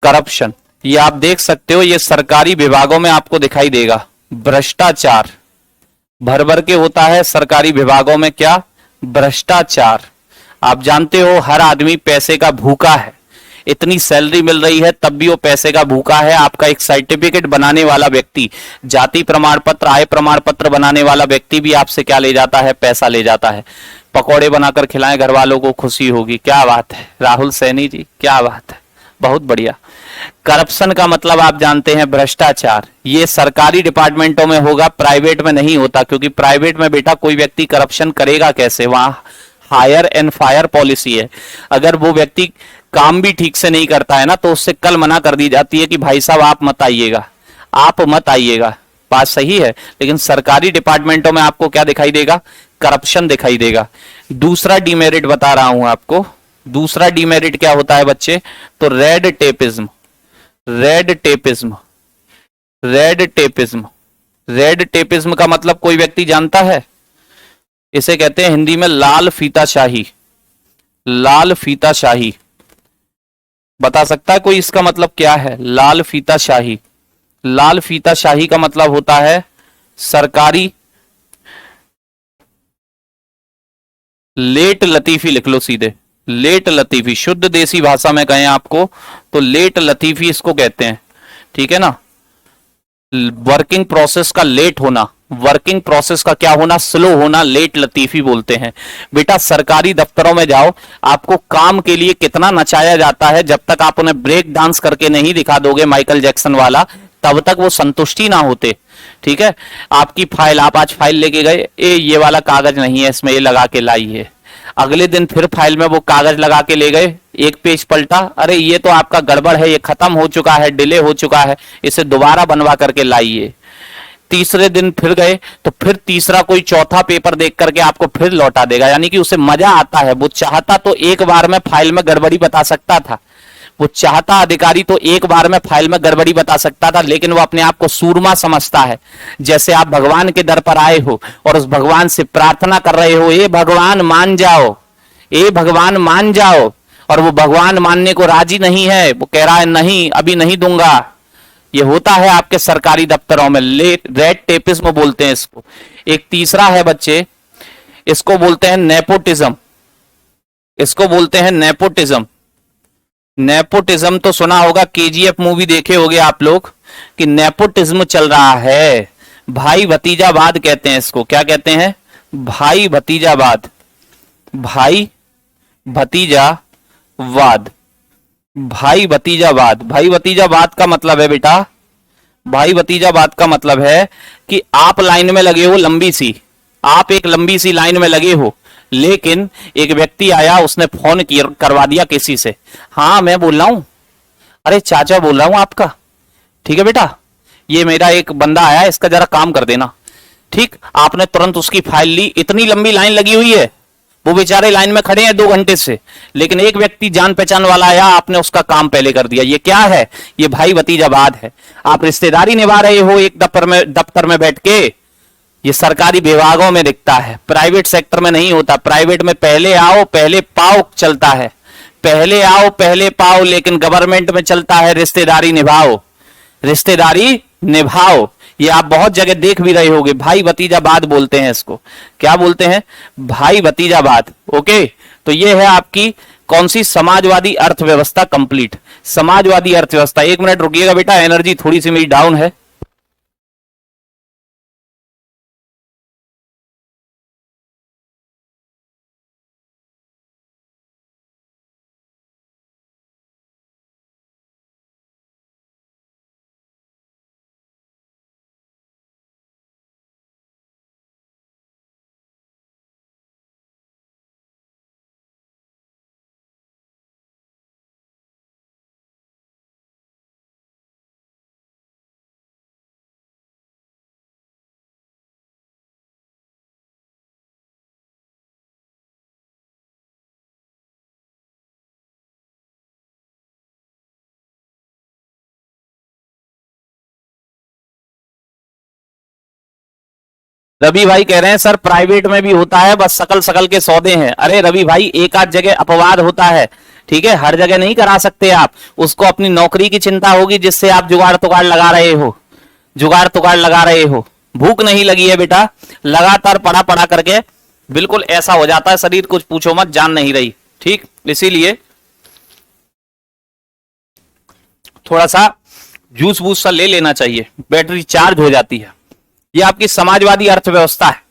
करप्शन ये आप देख सकते हो, ये सरकारी विभागों में आपको दिखाई देगा। भ्रष्टाचार भर भर के होता है सरकारी विभागों में। क्या? भ्रष्टाचार। आप जानते हो हर आदमी पैसे का भूखा है। इतनी सैलरी मिल रही है तब भी वो पैसे का भूखा है। आपका एक सर्टिफिकेट बनाने वाला व्यक्ति, जाति प्रमाण पत्र, आय प्रमाण पत्र बनाने वाला व्यक्ति भी आपसे क्या ले जाता है? पैसा ले जाता है। पकौड़े बनाकर खिलाएं, घर वालों को खुशी होगी। क्या बात है राहुल सैनी जी, क्या बात है, बहुत बढ़िया। करप्शन का मतलब आप जानते हैं भ्रष्टाचार। ये सरकारी डिपार्टमेंटों में होगा, प्राइवेट में नहीं होता, क्योंकि प्राइवेट में बेटा कोई व्यक्ति करप्शन करेगा कैसे? वहां हायर एंड फायर पॉलिसी है। अगर वो व्यक्ति काम भी ठीक से नहीं करता है ना, तो उससे कल मना कर दी जाती है कि भाई साहब आप मत आइएगा, आप मत आइएगा। बात सही है। लेकिन सरकारी डिपार्टमेंटों में आपको क्या दिखाई देगा? करप्शन दिखाई देगा। दूसरा डीमेरिट बता रहा हूं आपको। दूसरा डीमेरिट क्या होता है बच्चे? तो red tapism. Red tapism. Red tapism. Red tapism का मतलब कोई व्यक्ति जानता है? इसे कहते हैं हिंदी में लाल फीताशाही। लाल फीताशाही। बता सकता है कोई इसका मतलब क्या है? लाल फीताशाही। लाल फीताशाही का मतलब होता है सरकारी, लेट लतीफी लिख लो सीधे, लेट लतीफी। शुद्ध देसी भाषा में कहें आपको तो लेट लतीफी इसको कहते हैं। ठीक है ना, वर्किंग प्रोसेस का लेट होना, वर्किंग प्रोसेस का क्या होना, स्लो होना, लेट लतीफी बोलते हैं। बेटा सरकारी दफ्तरों में जाओ, आपको काम के लिए कितना नचाया जाता है, जब तक आप उन्हें ब्रेक डांस करके नहीं दिखा दोगे माइकल जैक्सन वाला, तब तक वो संतुष्टि ना होते। ठीक है, आपकी फाइल, आप आज फाइल लेके गए, ये वाला कागज नहीं है इसमें, ये लगा के लाइए। अगले दिन फिर फाइल में वो कागज लगा के ले गए, एक पेज पलटा, अरे ये तो आपका गड़बड़ है, ये खत्म हो चुका है, डिले हो चुका है, इसे दोबारा बनवा करके लाइए। तीसरे दिन फिर गए तो फिर तीसरा कोई चौथा पेपर देख करके आपको फिर लौटा देगा। यानी कि उसे मजा आता है, वो चाहता तो एक बार में फाइल में गड़बड़ी बता सकता था, वो चाहता अधिकारी तो एक बार में फाइल में गड़बड़ी बता सकता था, लेकिन वो अपने आप को सूरमा समझता है। जैसे आप भगवान के दर पर आए हो और उस भगवान से प्रार्थना कर रहे हो, ए भगवान मान जाओ, ए भगवान मान जाओ, और वो भगवान मानने को राजी नहीं है, वो कह रहा है नहीं अभी नहीं दूंगा। ये होता है आपके सरकारी दफ्तरों में, रेड टेपिज्म बोलते हैं इसको। एक तीसरा है बच्चे, इसको बोलते हैं नेपोटिज्म, इसको बोलते हैं नेपोटिज्म। नेपोटिज्म तो सुना होगा, केजीएफ मूवी देखे होंगे आप लोग, कि नेपोटिज्म चल रहा है, भाई भतीजावाद कहते हैं इसको। क्या कहते हैं? भाई भतीजावाद, भाई भतीजावाद, भाई भतीजावाद। भाई भतीजावाद का मतलब है बेटा, भाई भतीजावाद का मतलब है कि आप लाइन में लगे हो लंबी सी, आप एक लंबी सी लाइन में लगे हो, लेकिन एक व्यक्ति आया, उसने फोन करवा दिया किसी से, हाँ मैं बोल रहा हूं, अरे चाचा बोल रहा हूं आपका, ठीक है बेटा, ये मेरा एक बंदा आया, इसका जरा काम कर देना। ठीक, आपने तुरंत उसकी फाइल ली, इतनी लंबी लाइन लगी हुई है, वो बेचारे लाइन में खड़े हैं 2 घंटे से, लेकिन एक व्यक्ति जान पहचान वाला आया, आपने उसका काम पहले कर दिया। ये क्या है? ये भाई भतीजावाद है। आप रिश्तेदारी निभा रहे हो एक दफ्तर में बैठ के। ये सरकारी विभागों में दिखता है, प्राइवेट सेक्टर में नहीं होता। प्राइवेट में पहले आओ पहले पाओ चलता है, पहले आओ पहले पाओ, लेकिन गवर्नमेंट में चलता है रिश्तेदारी निभाओ, रिश्तेदारी निभाओ। ये आप बहुत जगह देख भी रहे होंगे, भाई भतीजावाद बोलते हैं इसको। क्या बोलते हैं? भाई भतीजावाद। ओके, तो ये है आपकी कौन सी? समाजवादी अर्थव्यवस्था कंप्लीट। समाजवादी अर्थव्यवस्था। 1 मिनट रुकिएगा बेटा, एनर्जी थोड़ी सी मेरी डाउन है। रवि भाई कह रहे हैं सर प्राइवेट में भी होता है, बस सकल सकल के सौदे हैं। अरे रवि भाई, एक आध जगह अपवाद होता है, ठीक है, हर जगह नहीं करा सकते आप। उसको अपनी नौकरी की चिंता होगी, जिससे आप जुगाड़ तुगाड़ लगा रहे हो, जुगाड़ तुगाड़ लगा रहे हो। भूख नहीं लगी है बेटा, लगातार पढ़ा पढ़ा करके बिल्कुल ऐसा हो जाता है शरीर, कुछ पूछो मत, जान नहीं रही। ठीक, इसीलिए थोड़ा सा जूस वूस सा ले लेना चाहिए, बैटरी चार्ज हो जाती है। ये आपकी समाजवादी अर्थव्यवस्था है।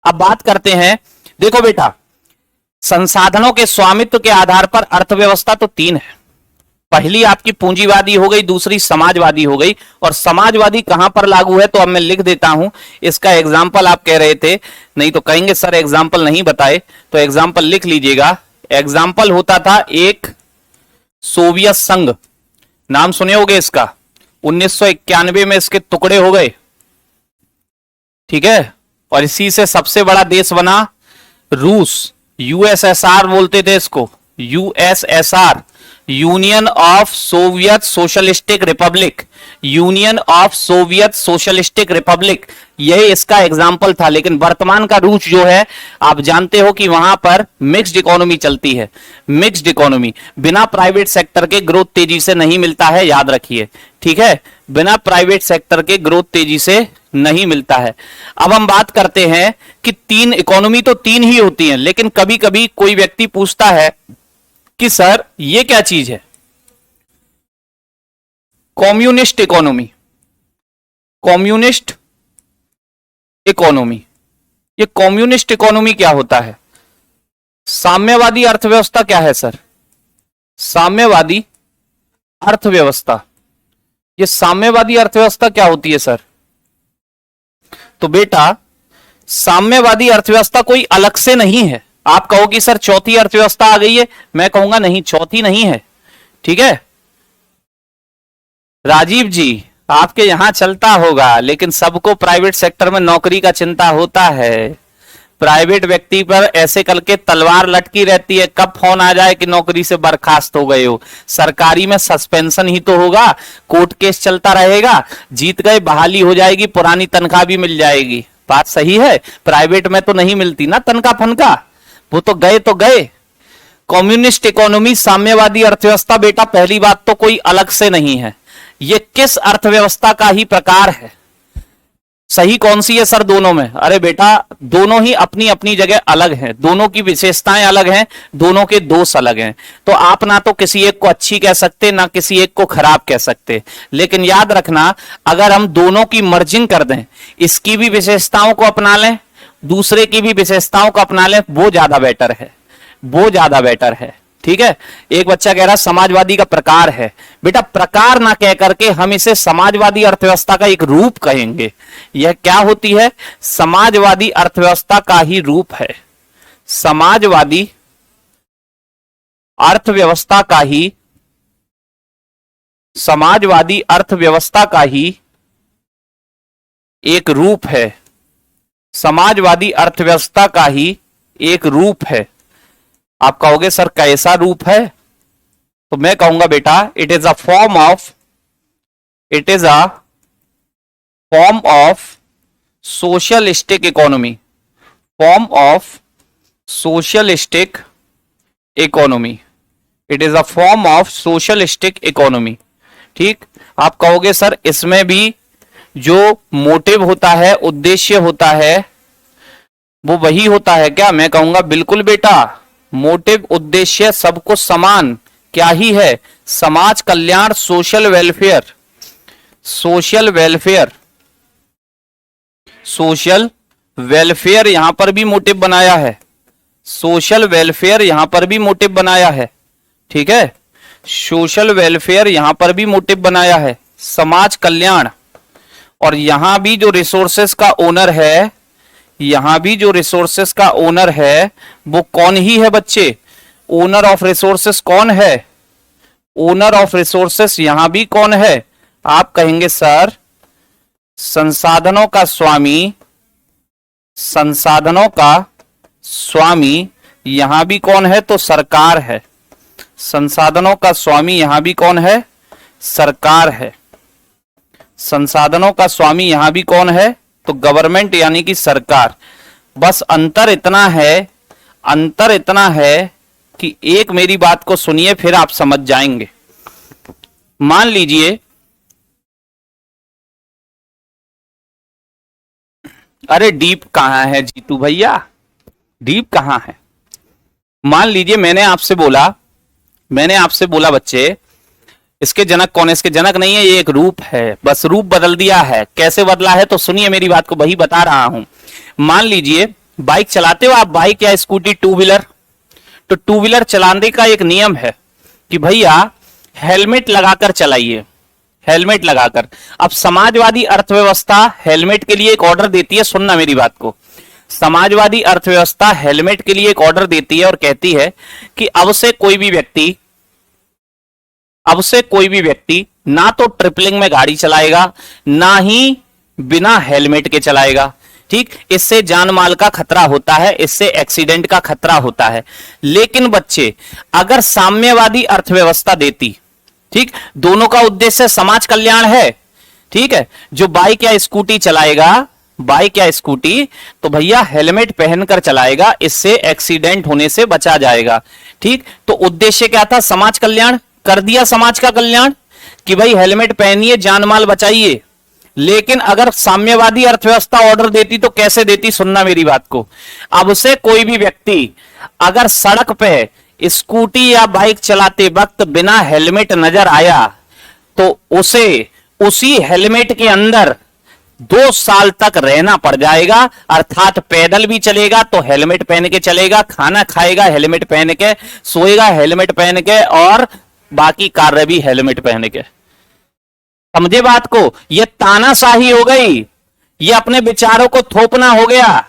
अब बात करते हैं, देखो बेटा, संसाधनों के स्वामित्व के आधार पर अर्थव्यवस्था तो 3 है। पहली आपकी पूंजीवादी हो गई, दूसरी समाजवादी हो गई। और समाजवादी कहां पर लागू है, तो अब मैं लिख देता हूं इसका एग्जाम्पल। आप कह रहे थे नहीं तो कहेंगे सर एग्जाम्पल नहीं बताए, तो एग्जाम्पल लिख लीजिएगा। एग्जाम्पल होता था एक सोवियत संघ, नाम सुने होगे इसका, 1991 में इसके टुकड़े हो गए, ठीक है, और इसी से सबसे बड़ा देश बना रूस, यूएसएसआर बोलते थे इसको, USSR, union of Soviet socialistic Republic, union of Soviet socialistic Republic, यही इसका एग्जाम्पल था। लेकिन वर्तमान का रूस जो है, आप जानते हो कि वहां पर मिक्स्ड इकोनॉमी चलती है। मिक्स्ड इकोनॉमी, बिना प्राइवेट सेक्टर के ग्रोथ तेजी से नहीं मिलता है, याद रखिए, ठीक है, बिना प्राइवेट सेक्टर के ग्रोथ तेजी से नहीं मिलता है। अब हम बात करते हैं कि 3 इकोनॉमी तो 3 ही होती हैं, लेकिन कभी कभी कोई व्यक्ति पूछता है कि सर ये क्या चीज है? Communist economy, communist economy. ये कम्युनिस्ट इकोनॉमी क्या होता है? साम्यवादी अर्थव्यवस्था क्या है सर? साम्यवादी अर्थव्यवस्था। ये साम्यवादी अर्थव्यवस्था क्या होती है सर? तो बेटा साम्यवादी अर्थव्यवस्था कोई अलग से नहीं है। आप कहो कि सर चौथी अर्थव्यवस्था आ गई है, मैं कहूंगा नहीं, चौथी नहीं है। ठीक है राजीव जी, आपके यहां चलता होगा, लेकिन सबको प्राइवेट सेक्टर में नौकरी का चिंता होता है। प्राइवेट व्यक्ति पर ऐसे करके तलवार लटकी रहती है, कब फोन आ जाए कि नौकरी से बर्खास्त हो गए हो। सरकारी में सस्पेंशन ही तो होगा, कोर्ट केस चलता रहेगा, जीत गए बहाली हो जाएगी, पुरानी तनख्वाह भी मिल जाएगी। बात सही है। प्राइवेट में तो नहीं मिलती ना तनख्वाह फनका, वो तो गए। कम्युनिस्ट इकोनॉमी, साम्यवादी अर्थव्यवस्था बेटा पहली बात तो कोई अलग से नहीं है, ये किस अर्थव्यवस्था का ही प्रकार है। सही कौन सी है सर दोनों में? अरे बेटा दोनों ही अपनी अपनी जगह अलग हैं, दोनों की विशेषताएं अलग हैं, दोनों के दोष अलग हैं। तो आप ना तो किसी एक को अच्छी कह सकते, ना किसी एक को खराब कह सकते। लेकिन याद रखना, अगर हम दोनों की मर्जिंग कर दें, इसकी भी विशेषताओं को अपना लें, दूसरे की भी विशेषताओं को अपना लें, वो ज्यादा बेटर है, वो ज्यादा बेटर है। ठीक है। एक बच्चा कह रहा समाजवादी का प्रकार है। बेटा प्रकार ना कह करके हम इसे समाजवादी अर्थव्यवस्था का एक रूप कहेंगे। यह क्या होती है? समाजवादी अर्थव्यवस्था का ही रूप है। समाजवादी अर्थव्यवस्था का ही, समाजवादी अर्थव्यवस्था का ही एक रूप है। समाजवादी अर्थव्यवस्था का ही एक रूप है। आप कहोगे सर कैसा रूप है? तो मैं कहूंगा बेटा it is a form of socialistic economy. Form of socialistic economy. It is a form of socialistic economy. ठीक। आप कहोगे सर इसमें भी जो मोटिव होता है, उद्देश्य होता है, वो वही होता है क्या? मैं कहूंगा बिल्कुल बेटा, मोटिव उद्देश्य सबको समान क्या ही है? समाज कल्याण, social welfare. Social welfare, social welfare यहां पर भी मोटिव बनाया है। सोशल वेलफेयर यहां पर भी मोटिव बनाया है। ठीक है, सोशल वेलफेयर यहां पर भी मोटिव बनाया है, समाज कल्याण। और यहां भी जो रिसोर्सेस का ओनर है, यहां भी जो रिसोर्सेस का ओनर है वो कौन ही है बच्चे? ओनर ऑफ रिसोर्सेस कौन है? ओनर ऑफ रिसोर्सेस यहां भी कौन है? आप कहेंगे सर संसाधनों का स्वामी। संसाधनों का स्वामी यहां भी कौन है? तो सरकार है। संसाधनों का स्वामी यहां भी कौन है? सरकार है। संसाधनों का स्वामी यहां भी कौन है? तो गवर्नमेंट यानी कि सरकार। बस अंतर इतना है, अंतर इतना है कि एक मेरी बात को सुनिए फिर आप समझ जाएंगे। मान लीजिए, अरे डीप कहां है जीतू भैया? डीप कहां है? मान लीजिए मैंने आपसे बोला बच्चे इसके जनक कौन है? इसके जनक नहीं है, ये एक रूप है, बस रूप बदल दिया है। कैसे बदला है तो सुनिए मेरी बात को, वही बता रहा हूं। मान लीजिए बाइक चलाते हो आप, बाइक या स्कूटी, टू व्हीलर। तो टू व्हीलर चलाने का एक नियम है कि भैया हेलमेट लगाकर चलाइए, हेलमेट लगाकर। अब समाजवादी अर्थव्यवस्था हेलमेट के लिए एक ऑर्डर देती है, सुनना मेरी बात को। समाजवादी अर्थव्यवस्था हेलमेट के लिए एक ऑर्डर देती है और कहती है कि अब से कोई भी व्यक्ति ना तो ट्रिपलिंग में गाड़ी चलाएगा, ना ही बिना हेलमेट के चलाएगा। ठीक, इससे जान माल का खतरा होता है, इससे एक्सीडेंट का खतरा होता है। लेकिन बच्चे अगर साम्यवादी अर्थव्यवस्था देती, ठीक, दोनों का उद्देश्य समाज कल्याण है, ठीक है, जो बाइक या स्कूटी चलाएगा, बाइक या स्कूटी, तो भैया हेलमेट पहनकर चलाएगा, इससे एक्सीडेंट होने से बचा जाएगा। ठीक, तो उद्देश्य क्या था? समाज कल्याण। कर दिया समाज का कल्याण कि भाई हेलमेट पहनिए, जान माल बचाइए। लेकिन अगर साम्यवादी अर्थव्यवस्था ऑर्डर देती तो कैसे देती? सुनना मेरी बात को। अब से कोई भी व्यक्ति अगर सड़क पे स्कूटी या बाइक चलाते वक्त बिना हेलमेट नजर आया तो उसे उसी हेलमेट के अंदर 2 साल तक रहना पड़ जाएगा, अर्थात पैदल भी चलेगा तो हेलमेट पहन के चलेगा, खाना खाएगा हेलमेट पहन के, सोएगा हेलमेट पहन के, और बाकी कार्य भी हेलमेट पहन के। समझे बात को? यह तानाशाही हो गई, ये अपने विचारों को थोपना हो गया।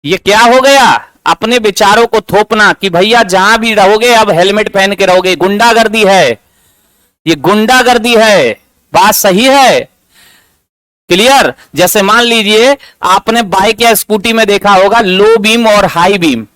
ये क्या हो गया? अपने विचारों को थोपना कि भैया जहां भी रहोगे अब हेलमेट पहन के रहोगे। गुंडागर्दी है, ये गुंडागर्दी है। बात सही है? क्लियर? जैसे मान लीजिए आपने बाइक या स्कूटी में देखा होगा लो बीम और हाई बीम।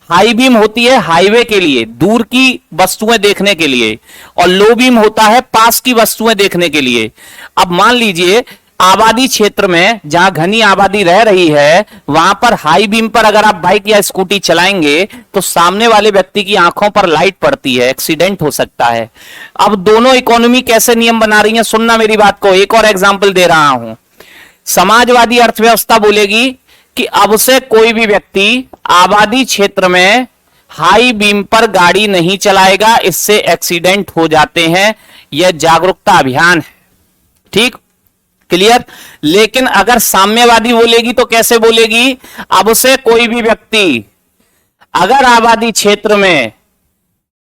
हाई बीम होती है हाईवे के लिए, दूर की वस्तुएं देखने के लिए, और लो बीम होता है पास की वस्तुएं देखने के लिए। अब मान लीजिए आबादी क्षेत्र में जहां घनी आबादी रह रही है, वहां पर हाई बीम पर अगर आप बाइक या स्कूटी चलाएंगे तो सामने वाले व्यक्ति की आंखों पर लाइट पड़ती है, एक्सीडेंट हो सकता है। अब दोनों इकोनॉमी कैसे नियम बना रही है, सुनना मेरी बात को। एक और एग्जाम्पल दे रहा हूं। समाजवादी अर्थव्यवस्था बोलेगी कि अब से कोई भी व्यक्ति आबादी क्षेत्र में हाई बीम पर गाड़ी नहीं चलाएगा, इससे एक्सीडेंट हो जाते हैं। यह जागरूकता अभियान है, ठीक? क्लियर? लेकिन अगर साम्यवादी बोलेगी तो कैसे बोलेगी? अब से कोई भी व्यक्ति अगर आबादी क्षेत्र में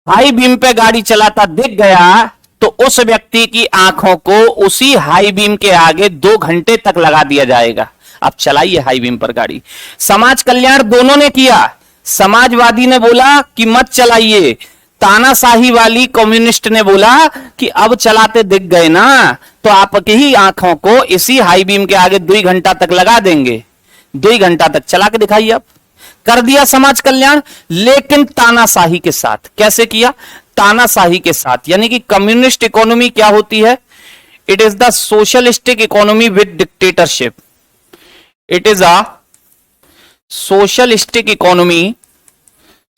हाई बीम पे गाड़ी चलाता दिख गया तो उस व्यक्ति की आंखों को उसी हाई बीम के आगे 2 घंटे तक लगा दिया जाएगा। अब चलाइए हाई बीम पर गाड़ी। समाज कल्याण दोनों ने किया। समाजवादी ने बोला कि मत चलाइए, तानाशाही वाली कम्युनिस्ट ने बोला कि अब चलाते दिख गए ना तो आपकी ही आंखों को इसी हाई बीम के आगे 2 घंटा तक लगा देंगे। 2 घंटा तक चला के दिखाइए। अब कर दिया समाज कल्याण, लेकिन तानाशाही के साथ। कैसे किया? तानाशाही के साथ। यानी कि कम्युनिस्ट इकोनॉमी क्या होती है? It is the socialistic economy with dictatorship. It is a socialistic economy,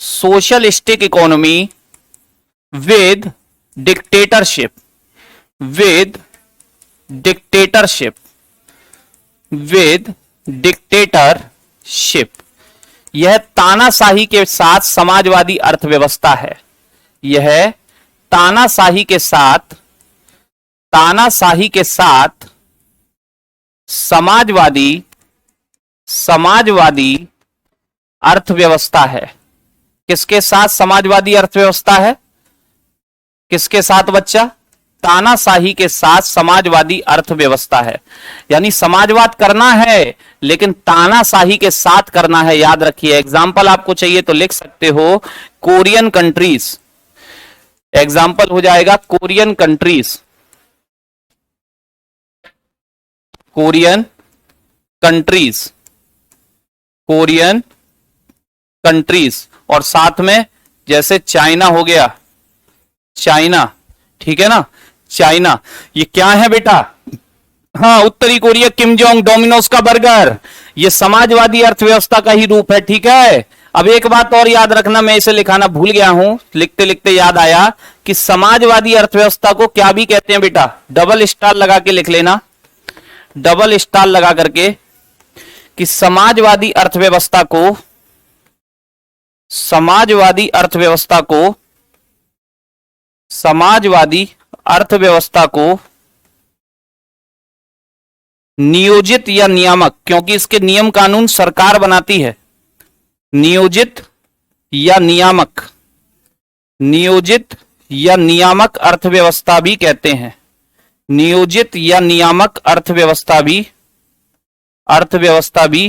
socialistic economy with dictatorship, with dictatorship, with dictatorship। यह तानाशाही के साथ समाजवादी अर्थव्यवस्था है। यह तानाशाही के साथ, तानाशाही के साथ समाजवादी, समाजवादी अर्थव्यवस्था है। किसके साथ समाजवादी अर्थव्यवस्था है? किसके साथ बच्चा? तानाशाही के साथ समाजवादी अर्थव्यवस्था है। यानी समाजवाद करना है लेकिन तानाशाही के साथ करना है। याद रखिए। एग्जाम्पल आपको चाहिए तो लिख सकते हो कोरियन कंट्रीज। एग्जाम्पल हो जाएगा Korean countries, Korean countries, Korean countries. और साथ में जैसे चाइना हो गया, चाइना, ठीक है ना? चाइना ये क्या है बेटा? हाँ, उत्तरी कोरिया, किम जोंग, डोमिनोज का बर्गर। ये समाजवादी अर्थव्यवस्था का ही रूप है, ठीक है? अब एक बात और याद रखना, मैं इसे लिखाना भूल गया हूं, लिखते लिखते याद आया कि समाजवादी अर्थव्यवस्था को क्या भी कहते हैं बेटा? डबल स्टार लगा के लिख लेना, डबल स्टार लगा करके, कि समाजवादी अर्थव्यवस्था को, समाजवादी अर्थव्यवस्था को, समाजवादी अर्थव्यवस्था को नियोजित या नियामक, क्योंकि इसके नियम कानून सरकार बनाती है, नियोजित या नियामक, नियोजित या नियामक अर्थव्यवस्था भी कहते हैं। नियोजित या नियामक अर्थव्यवस्था भी, अर्थव्यवस्था भी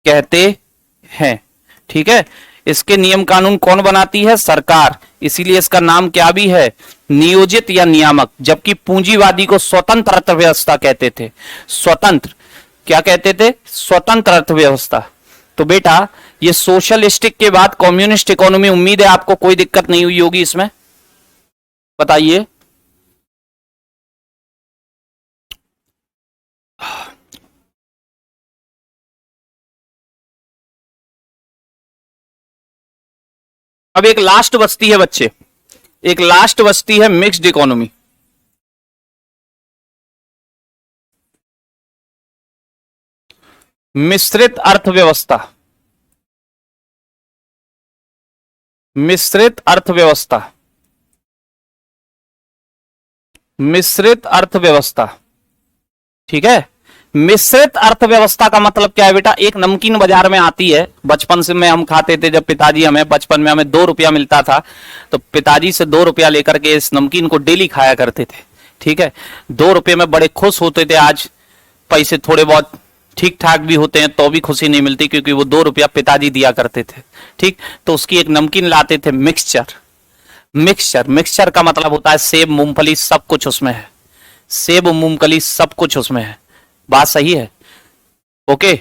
कहते हैं, ठीक है? इसके नियम कानून कौन बनाती है? सरकार। इसीलिए इसका नाम क्या भी है? नियोजित या नियामक। जबकि पूंजीवादी को स्वतंत्र अर्थव्यवस्था कहते थे। स्वतंत्र, क्या कहते थे? स्वतंत्र अर्थव्यवस्था। तो बेटा ये सोशलिस्टिक के बाद कम्युनिस्ट इकोनॉमी, उम्मीद है आपको कोई दिक्कत नहीं हुई होगी इसमें, बताइए। अब एक लास्ट बचती है बच्चे, एक लास्ट बचती है मिक्स्ड इकोनॉमी। मिश्रित अर्थव्यवस्था, मिश्रित अर्थव्यवस्था, मिश्रित अर्थव्यवस्था, ठीक है? मिश्रित अर्थव्यवस्था का मतलब क्या है बेटा? एक नमकीन बाजार में आती है, बचपन से में हम खाते थे, जब पिताजी हमें बचपन में हमें 2 रुपया मिलता था तो पिताजी से 2 रुपया लेकर के इस नमकीन को डेली खाया करते थे। ठीक है, 2 रुपये में बड़े खुश होते थे। आज पैसे थोड़े बहुत ठीक ठाक भी होते हैं तो भी खुशी नहीं मिलती, क्योंकि वो 2 रुपया पिताजी दिया करते थे। ठीक, तो उसकी एक नमकीन लाते थे, मिक्सचर। मिक्सचर का मतलब होता है सेब मूंगफली सब कुछ उसमें है, सेब मूंगफली सब कुछ उसमें है। बात सही है? ओके,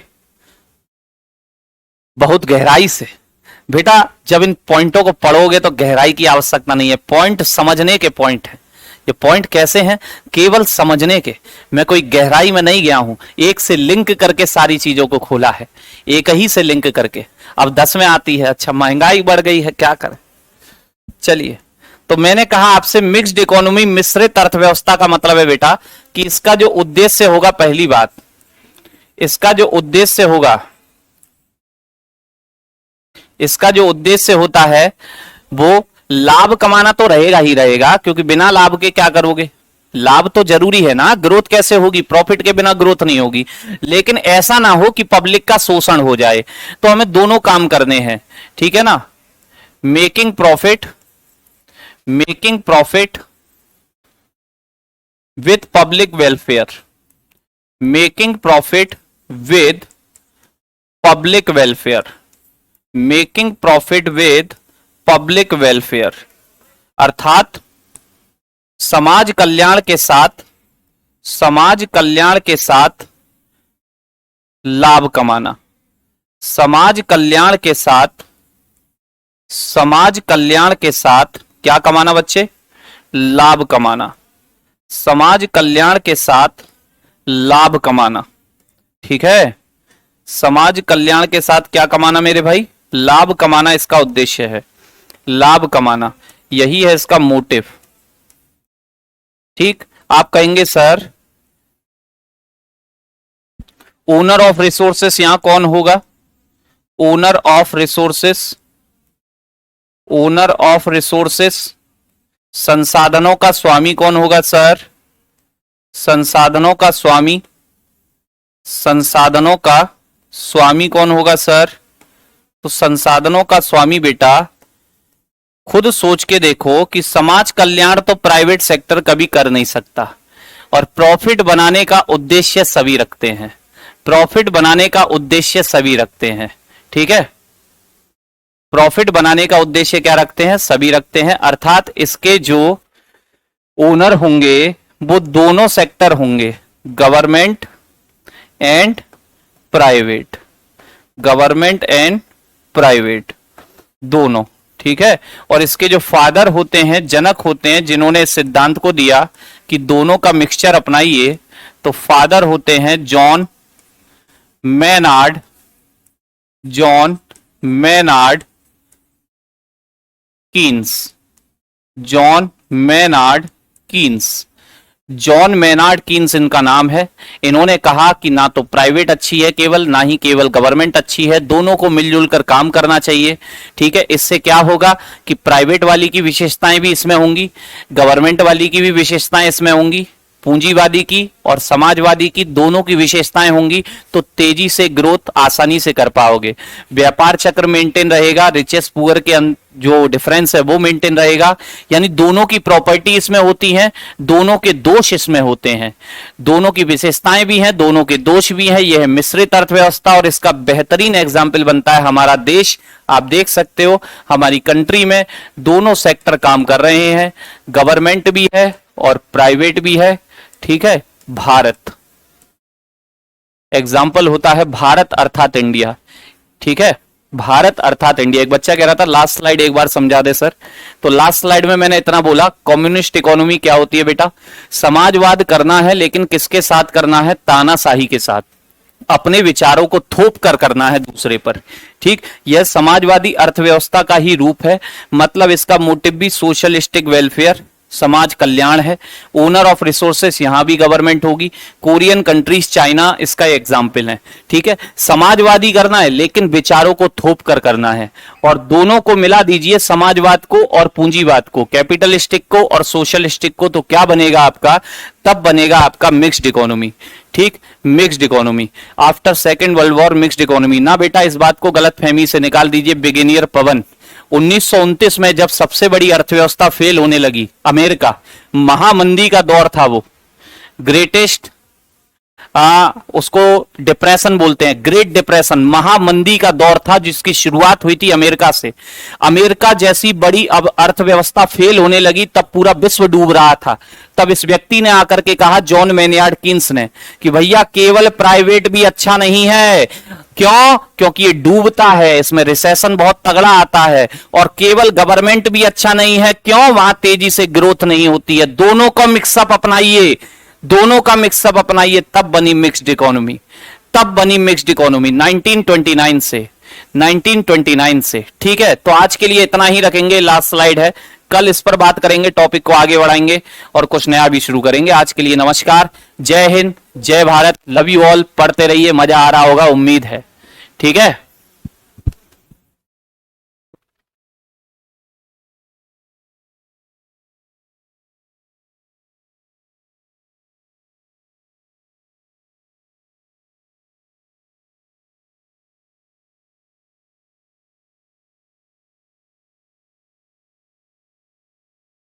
बहुत गहराई से बेटा, जब इन पॉइंटों को पढ़ोगे तो गहराई की आवश्यकता नहीं है, पॉइंट समझने के पॉइंट है। ये पॉइंट कैसे हैं? केवल समझने के। मैं कोई गहराई में नहीं गया हूं, एक से लिंक करके सारी चीजों को खोला है, एक ही से लिंक करके। अब 10 में आती है, अच्छा महंगाई बढ़ गई है, क्या करें? चलिए, तो मैंने कहा आपसे मिक्स्ड इकोनॉमी, मिश्रित अर्थव्यवस्था का मतलब है बेटा कि इसका जो उद्देश्य होगा, पहली बात, इसका जो उद्देश्य होगा, इसका जो उद्देश्य होता है वो लाभ कमाना तो रहेगा ही रहेगा, क्योंकि बिना लाभ के क्या करोगे? लाभ तो जरूरी है ना, ग्रोथ कैसे होगी? प्रॉफिट के बिना ग्रोथ नहीं होगी। लेकिन ऐसा ना हो कि पब्लिक का शोषण हो जाए, तो हमें दोनों काम करने हैं, ठीक है ना? Making profit with public welfare, making profit with public welfare, making profit with public welfare, अर्थात समाज कल्याण के साथ, समाज कल्याण के साथ लाभ कमाना, समाज कल्याण के साथ, समाज कल्याण के साथ क्या कमाना बच्चे? लाभ कमाना, समाज कल्याण के साथ लाभ कमाना। ठीक है, समाज कल्याण के साथ क्या कमाना मेरे भाई? लाभ कमाना इसका उद्देश्य है, लाभ कमाना, यही है इसका मोटिव। ठीक, आप कहेंगे सर ओनर ऑफ रिसोर्सेस यहां कौन होगा? Owner of resources, owner of resources, संसाधनों का स्वामी कौन होगा सर? संसाधनों का स्वामी, संसाधनों का स्वामी कौन होगा सर? तो संसाधनों का स्वामी बेटा, खुद सोच के देखो कि समाज कल्याण तो प्राइवेट सेक्टर कभी कर नहीं सकता, और प्रॉफिट बनाने का उद्देश्य सभी रखते हैं, प्रॉफिट बनाने का उद्देश्य सभी रखते हैं। ठीक है, प्रॉफिट बनाने का उद्देश्य क्या रखते हैं? सभी रखते हैं, अर्थात इसके जो ओनर होंगे वो दोनों सेक्टर होंगे, government and private, government and private दोनों। ठीक है, और इसके जो फादर होते हैं, जनक होते हैं, जिन्होंने इस सिद्धांत को दिया कि दोनों का मिक्सचर अपनाइए, तो फादर होते हैं John Maynard, John Maynard Keynes, John Maynard Keynes, John Maynard Keynes इनका नाम है। इन्होंने कहा कि ना तो प्राइवेट अच्छी है केवल, ना ही केवल गवर्नमेंट अच्छी है, दोनों को मिलजुल कर काम करना चाहिए। ठीक है, इससे क्या होगा कि प्राइवेट वाली की विशेषताएं भी इसमें होंगी, गवर्नमेंट वाली की भी विशेषताएं इसमें होंगी, पूंजीवादी की और समाजवादी की दोनों की विशेषताएं होंगी, तो तेजी से ग्रोथ आसानी से कर पाओगे। व्यापार चक्र मेंटेन रहेगा, रिचेस्ट पुअर के जो डिफरेंस है वो मेंटेन रहेगा, यानी दोनों की प्रॉपर्टी इसमें होती है, दोनों के दोष इसमें होते हैं, दोनों की विशेषताएं भी हैं, दोनों के दोष भी हैं। यह है मिश्रित अर्थव्यवस्था, और इसका बेहतरीन एग्जाम्पल बनता है हमारा देश। आप देख सकते हो हमारी कंट्री में दोनों सेक्टर काम कर रहे हैं, गवर्नमेंट भी है और प्राइवेट भी है। ठीक है, भारत एग्जाम्पल होता है, भारत अर्थात इंडिया। ठीक है, भारत अर्थात इंडिया। एक बच्चा कह रहा था लास्ट स्लाइड एक बार समझा दे सर, तो लास्ट स्लाइड में मैंने इतना बोला, कम्युनिस्ट इकोनॉमी क्या होती है बेटा? समाजवाद करना है, लेकिन किसके साथ करना है? तानाशाही के साथ, अपने विचारों को थोप कर करना है दूसरे पर। ठीक, यह समाजवादी अर्थव्यवस्था का ही रूप है, मतलब इसका मोटिव भी सोशलिस्टिक वेलफेयर, समाज कल्याण है। ओनर ऑफ रिसोर्सेस यहां भी गवर्नमेंट होगी, कोरियन कंट्रीज, चाइना इसका एग्जाम्पल है। ठीक है, समाजवादी करना है लेकिन विचारों को थोप कर करना है, और दोनों को मिला दीजिए, समाजवाद को और पूंजीवाद को, कैपिटलिस्टिक को और सोशलिस्टिक को, तो क्या बनेगा आपका? तब बनेगा आपका मिक्स्ड इकोनॉमी। ठीक, mixed economy after second world war, mixed economy ना बेटा, इस बात को गलत फहमी से निकाल दीजिए। बिगिनियर पवन 1929 में जब सबसे बड़ी अर्थव्यवस्था फेल होने लगी, अमेरिका, महामंदी का दौर था वो, ग्रेटेस्ट, उसको डिप्रेशन बोलते हैं, ग्रेट डिप्रेशन, महामंदी का दौर था जिसकी शुरुआत हुई थी अमेरिका से। अमेरिका जैसी बड़ी अब अर्थव्यवस्था फेल होने लगी, तब पूरा विश्व डूब रहा था। तब इस व्यक्ति ने आकर के कहा, जॉन मैनियार्ड कीन्स ने, कि भैया केवल प्राइवेट भी अच्छा नहीं है। क्यों? क्योंकि ये डूबता है, इसमें रिसेशन बहुत तगड़ा आता है। और केवल गवर्नमेंट भी अच्छा नहीं है। क्यों? वहां तेजी से ग्रोथ नहीं होती है। दोनों को मिक्सअप अपनाइए, दोनों का मिक्सअप अपनाइए, तब बनी मिक्स्ड इकोनॉमी, तब बनी मिक्स्ड इकोनॉमी 1929 से, 1929 से। ठीक है, तो आज के लिए इतना ही रखेंगे, लास्ट स्लाइड है, कल इस पर बात करेंगे, टॉपिक को आगे बढ़ाएंगे और कुछ नया भी शुरू करेंगे। आज के लिए नमस्कार, जय हिंद, जय भारत, लव यू ऑल, पढ़ते रहिए, मजा आ रहा होगा, उम्मीद है। ठीक है।